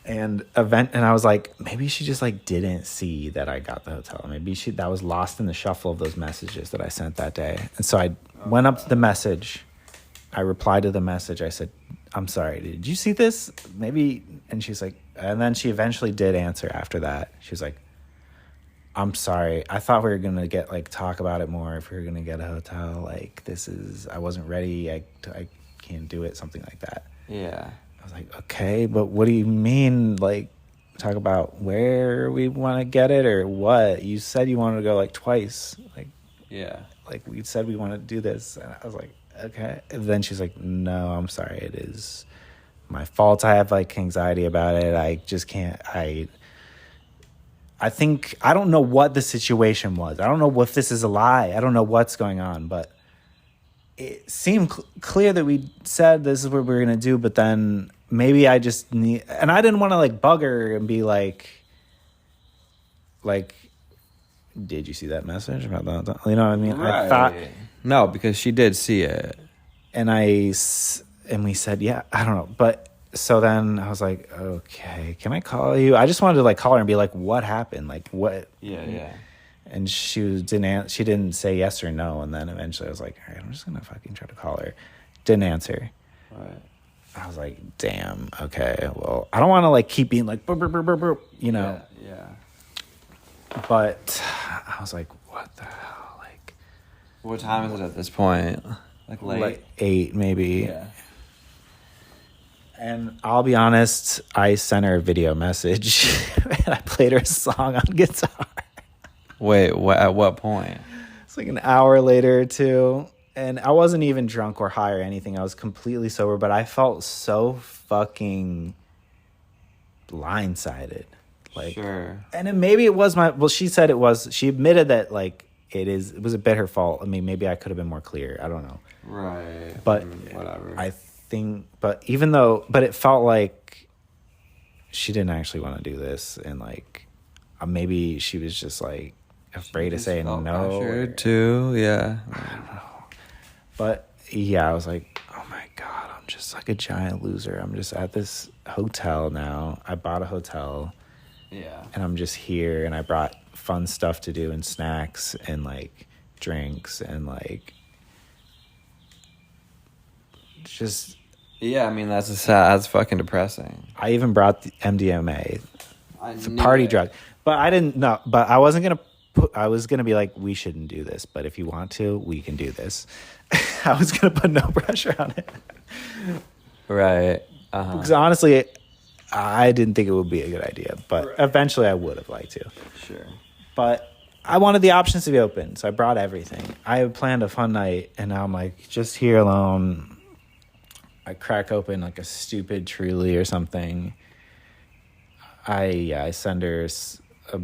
And I was like, maybe she just like didn't see that I got the hotel. Maybe that was lost in the shuffle of those messages that I sent that day. And so I went up to the message. I replied to the message. I said, I'm sorry, did you see this? Maybe. And she's like, and then she eventually did answer after that. She was like, I'm sorry. I thought we were going to get like talk about it more if we were going to get a hotel. Like I wasn't ready. I can't do it. Something like that. Yeah. I was like, okay, but what do you mean? Like, talk about where we want to get it or what? You said you wanted to go like twice. Like, Yeah. like we said we want to do this. And I was like, okay. And then she's like, no, I'm sorry. It is my fault. I have like anxiety about it. I just can't. I think, I don't know what the situation was. I don't know if this is a lie. I don't know what's going on, but it seemed clear that we said this is what we were going to do, but then maybe I just need, and I didn't want to like bug her and be like, did you see that message about that? You know what I mean? Right. I thought, no, because she did see it. and we said, yeah, I don't know. But so then I was like, okay, can I call you? I just wanted to like call her and be like, what happened? Like what? Yeah. And she didn't say yes or no. And then eventually I was like, all right, I'm just going to fucking try to call her. Didn't answer. Right. I was like, damn, okay, well, I don't want to like keep being like, burp, burp, burp, burp, burp, you know? Yeah. But I was like, what the hell? Like, What time is it at this point? Like late? like 8 maybe. Yeah. And I'll be honest, I sent her a video message and I played her a song on guitar. Wait, at what point? It's like an hour later or two. And I wasn't even drunk or high or anything. I was completely sober, but I felt so fucking blindsided. Like, sure. And maybe it was she said it was, she admitted that like it was a bit her fault. I mean, maybe I could have been more clear. I don't know. Right. But whatever. but it felt like she didn't actually want to do this. And like, maybe she was just like afraid to say no. Sure, too. Yeah. I don't know. But yeah, I was like, oh my God, I'm just like a giant loser. I'm just at this hotel now. I bought a hotel. Yeah. And I'm just here, and I brought fun stuff to do and snacks and like drinks and like just. Yeah, I mean that's fucking depressing. I even brought the MDMA, the knew party it. drug, but I didn't know. But I wasn't gonna I was gonna be like, we shouldn't do this, but if you want to, we can do this. I was gonna put no pressure on it, Right. because honestly, I didn't think it would be a good idea, but eventually I would have liked to. Sure. But I wanted the options to be open, so I brought everything. I had planned a fun night, and now I'm like just here alone. I crack open like a stupid Truly or something. I send her a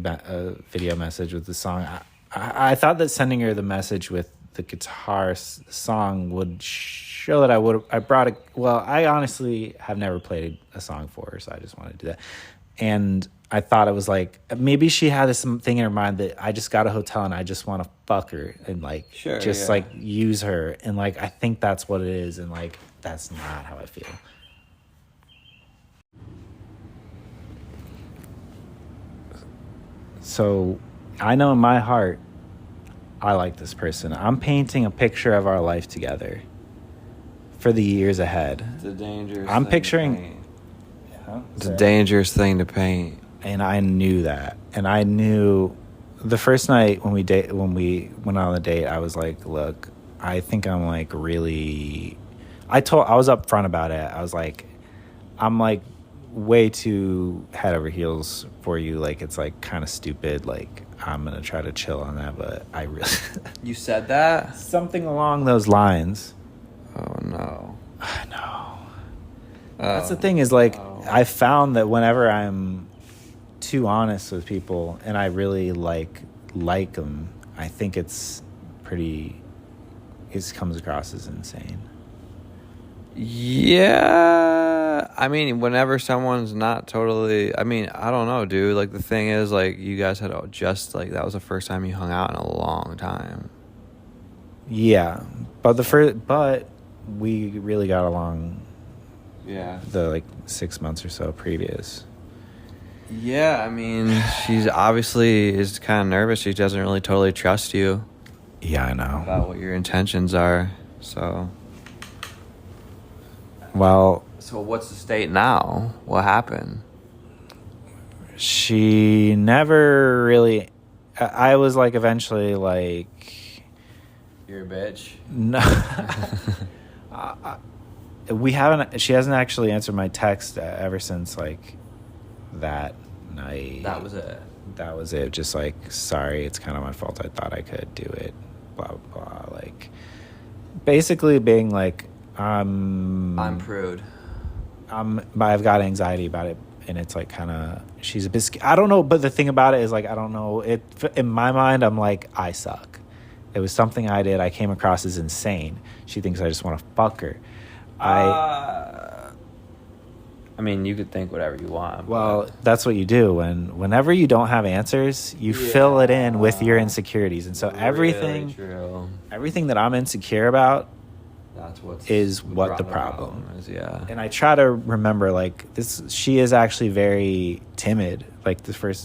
video message with the song. I thought that sending her the message with the guitar song would show that I brought it. Well, I honestly have never played a song for her, so I just wanted to do that. And I thought it was like, maybe she had this thing in her mind that I just got a hotel and I just want to fuck her and like, like use her. And like, I think that's what it is. And like, that's not how I feel. So I know in my heart, I like this person. I'm painting a picture of our life together for the years ahead. It's a dangerous I'm thing picturing. to paint. It's a dangerous thing to paint. And I knew that. And I knew the first night when we went on the date, I was like, look, I think I'm like really. I was upfront about it. I was like, I'm like way too head over heels for you. Like it's like kind of stupid. Like I'm gonna try to chill on that, but I really You said that? something along those lines. Oh no. I know. Oh, That's the thing is like no. I found that whenever I'm too honest with people and I really like them, I think it comes across as insane. Yeah, I mean, whenever someone's not totally, I mean, I don't know, dude. Like the thing is, like you guys had just like that was the first time you hung out in a long time. Yeah, but we really got along. Yeah. The like 6 months or so previous. Yeah, I mean, she's obviously is kind of nervous. She doesn't really totally trust you. Yeah, I know. About what your intentions are. So. Well. So what's the state now? What happened? She never really. I was like eventually like. You're a bitch. No. She hasn't actually answered my text ever since like that night. That was it. That was it. Just like, sorry, it's kind of my fault. I thought I could do it. Blah blah blah. Like, basically being like, I'm prude. I've got anxiety about it, and it's like kind of she's a bit. I don't know, but the thing about it is like I don't know. It in my mind, I'm like I suck. It was something I did. I came across as insane. She thinks I just want to fuck her. I mean, you could think whatever you want. Well, that's what you do whenever you don't have answers, you fill it in with your insecurities, and so everything that I'm insecure about, is what the problem is. Yeah, and I try to remember like this. She is actually very timid. Like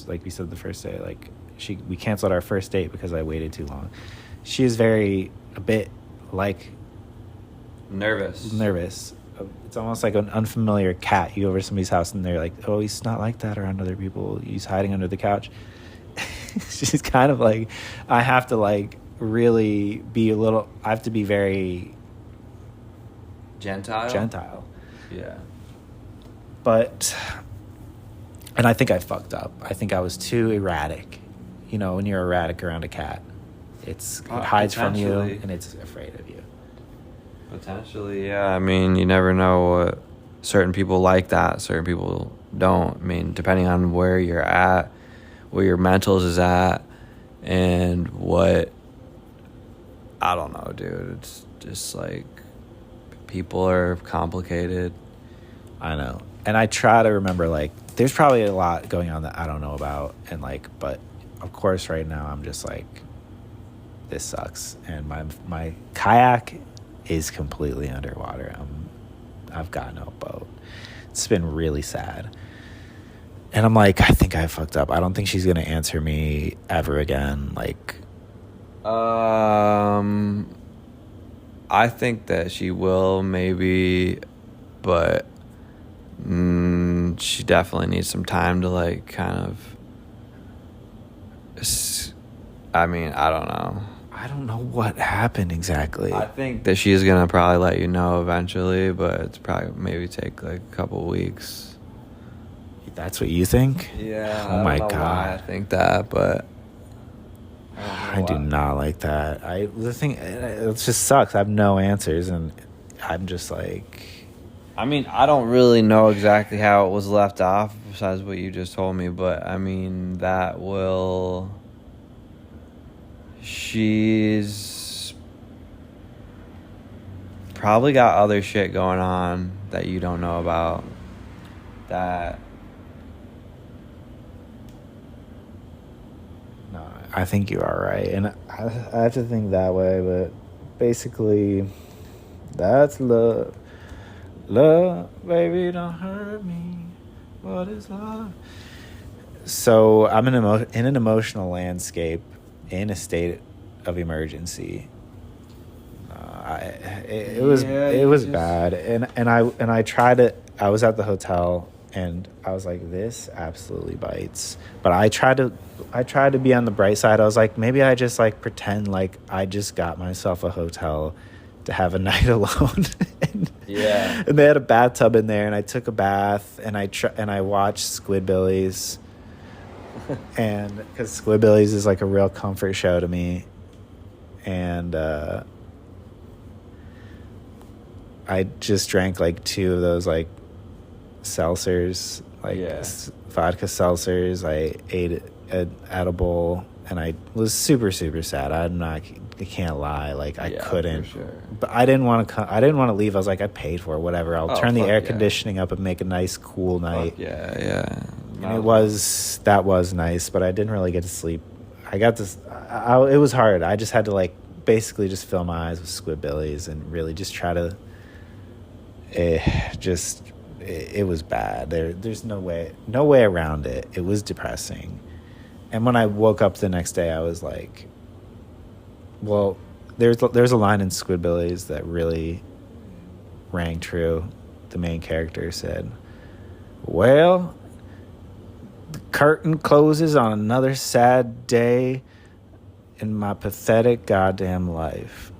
like we said the first day, like we canceled our first date because I waited too long. She is a bit like. Nervous. It's almost like an unfamiliar cat. You go over to somebody's house and they're like, oh, he's not like that around other people. He's hiding under the couch. She's kind of like, I have to like really I have to be very gentile. Yeah. But, and I think I fucked up. I think I was too erratic. You know, when you're erratic around a cat, it hides from you and it's afraid of you. Potentially, yeah. I mean, you never know what certain people like that, certain people don't. I mean, depending on where you're at, where your mentals is at, and what, I don't know, dude. It's just like people are complicated. I know. And I try to remember, like, there's probably a lot going on that I don't know about, and like, but of course right now I'm just like, this sucks. And my kayak is completely underwater. I've got no boat. It's been really sad. And I'm like, I think I fucked up. I don't think she's gonna answer me ever again. Like, I think that she will maybe, but she definitely needs some time to like kind of. I mean, I don't know. I don't know what happened exactly. I think that she's gonna probably let you know eventually, but it's probably maybe take like a couple weeks. That's what you think? Yeah. Oh my God. Why I think that, but I do not like that. The thing, it just sucks. I have no answers, and I'm just like. I mean, I don't really know exactly how it was left off besides what you just told me, but I mean that will. She's probably got other shit going on that you don't know about. That. No, I think you are right. And I have to think that way, but basically, that's love. Love, baby, don't hurt me. What is love? So I'm in an emotional landscape, in a state of emergency. It was bad, and I tried to. I was at the hotel And I was like, this absolutely bites. But I tried to be on the bright side. I was like, maybe I just like pretend like I just got myself a hotel to have a night alone. Yeah. And they had a bathtub in there, and I took a bath, and I watched Squidbillies. And because Squidbillies is like a real comfort show to me. And I just drank like 2 of those like seltzers, like vodka seltzers. I ate an edible, and I was super, super sad. I can't lie. Like I couldn't, for sure. But I didn't want to I didn't want to leave. I was like, I paid for it, whatever. I'll turn the air conditioning up and make a nice cool night. Yeah. And that was nice, but I didn't really get to sleep. I got this, it was hard. I just had to like basically just fill my eyes with Squidbillies and really just try to, it was bad. There's no way around it. It was depressing. And when I woke up the next day, I was like, well, there's a line in Squidbillies that really rang true. The main character said, well, the curtain closes on another sad day in my pathetic goddamn life.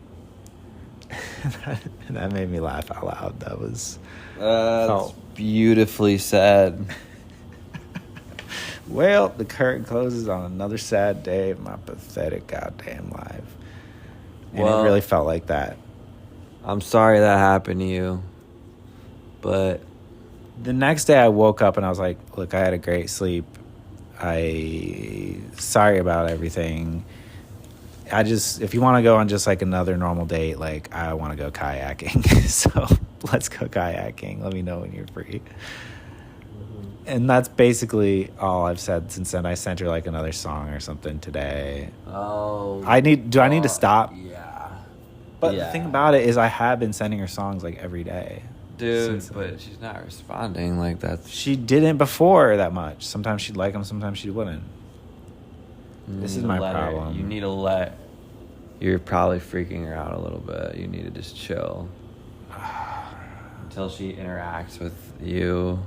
And that made me laugh out loud. That was... That's beautifully said. Well, the curtain closes on another sad day of my pathetic goddamn life. And it really felt like that. I'm sorry that happened to you. But the next day I woke up and I was like, look, I had a great sleep. Sorry about everything. If you want to go on just like another normal date, like I want to go kayaking. So let's go kayaking. Let me know when you're free. And that's basically all I've said since then. I sent her like another song or something today. Oh. I need to stop? Yeah. But the thing about it is I have been sending her songs like every day. Dude, but she's not responding like that. She didn't before that much. Sometimes she'd like them, sometimes she wouldn't. This is my problem. You need to let... You're probably freaking her out a little bit. You need to just chill. Until she interacts with you.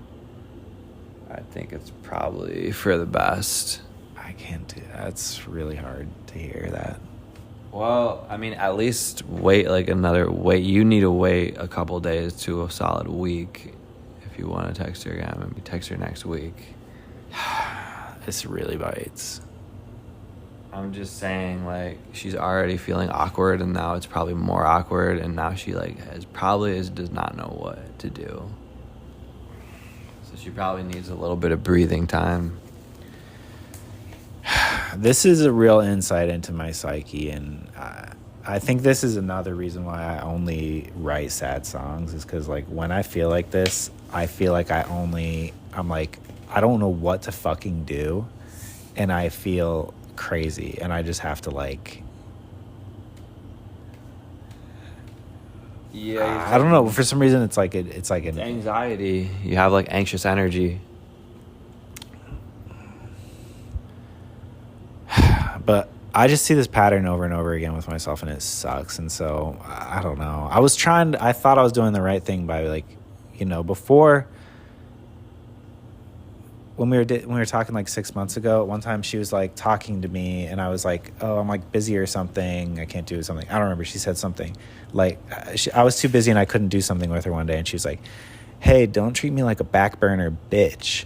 I think it's probably for the best. I can't do that. It's really hard to hear that. Well, I mean, at least wait you need to wait a couple days to a solid week if you want to text her again. Maybe text her next week. This really bites. I'm just saying, like, she's already feeling awkward, and now it's probably more awkward, and now she, like, does not know what to do. So she probably needs a little bit of breathing time. This is a real insight into my psyche, and I think this is another reason why I only write sad songs, is because, like, when I feel like this, I feel like I'm like, I don't know what to fucking do, and I feel crazy, and I just have to, like... Yeah, I don't know. For some reason, it's like an anxiety. You have, like, anxious energy. But I just see this pattern over and over again with myself, and it sucks. And so I don't know. I thought I was doing the right thing by, like, before, when we were talking like 6 months ago, one time she was like talking to me, and I was like, oh, I'm like busy or something. I can't do something. I don't remember. She said something like I was too busy and I couldn't do something with her one day. And she was like, hey, don't treat me like a back burner bitch.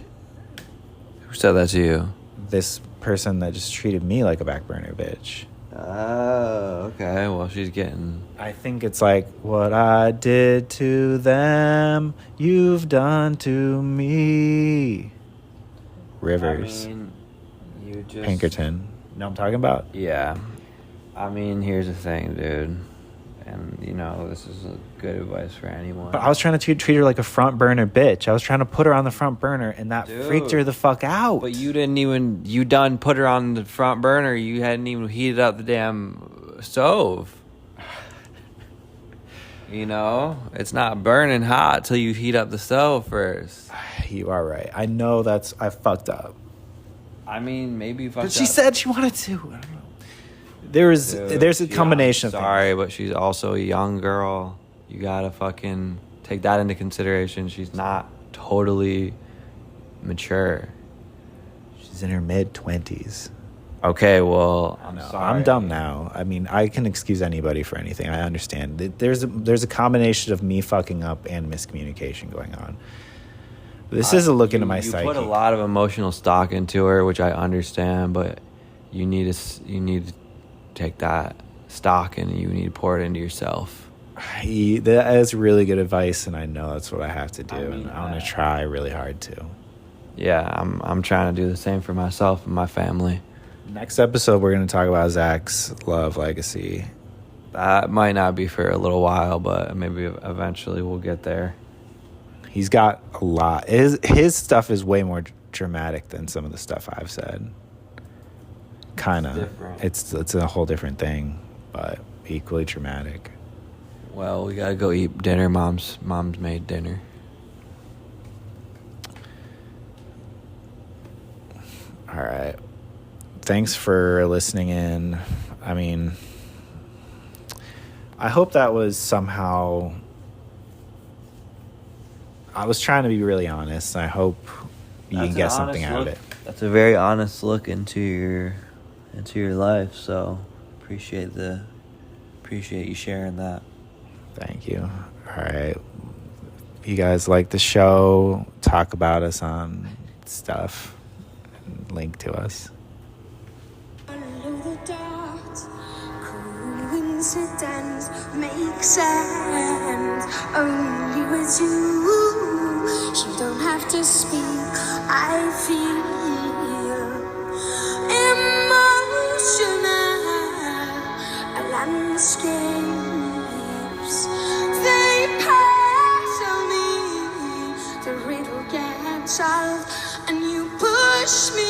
Who said that to you? This person that just treated me like a back burner bitch. Oh, okay. Well, she's getting... I think it's like, what I did to them, you've done to me. Rivers. I mean, you just... Pinkerton. You know what I'm talking about? Yeah. I mean, here's the thing, dude. And, this is a good advice for anyone. But I was trying to treat her like a front burner bitch. I was trying to put her on the front burner, and that freaked her the fuck out. But you done put her on the front burner. You hadn't even heated up the damn stove. It's not burning hot till you heat up the stove first. You are right. I know I fucked up. I mean, maybe you fucked up. But she said she wanted to. I don't know. There's a combination of things. Sorry, but she's also a young girl. You gotta fucking take that into consideration. She's not totally mature. She's in her mid-20s. Okay, well, I'm sorry. I'm dumb now. I mean, I can excuse anybody for anything. I understand. There's a combination of me fucking up and miscommunication going on. This is a look into my psyche. You put a lot of emotional stock into her, which I understand, but you need to take that stock and you need to pour it into yourself. That is really good advice, and I know that's what I have to do, and I'm going to try really hard to. Yeah, I'm trying to do the same for myself and my family. Next episode, we're going to talk about Zach's love legacy. That might not be for a little while, but maybe eventually we'll get there. He's got a lot. His stuff is way more dramatic than some of the stuff I've said. Kind of. It's a whole different thing, but equally dramatic. Well, we gotta go eat dinner. Mom's made dinner. All right. Thanks for listening in. I mean, I hope that was somehow... I was trying to be really honest. I hope you can get something out of it. That's a very honest look into your life. So appreciate you sharing that. Thank you. All right. You guys like the show? Talk about us on stuff. And link to us. Coincidence makes sense only with you. You don't have to speak. I feel emotional landscapes. They pass on me. The riddle gets solved, and you push me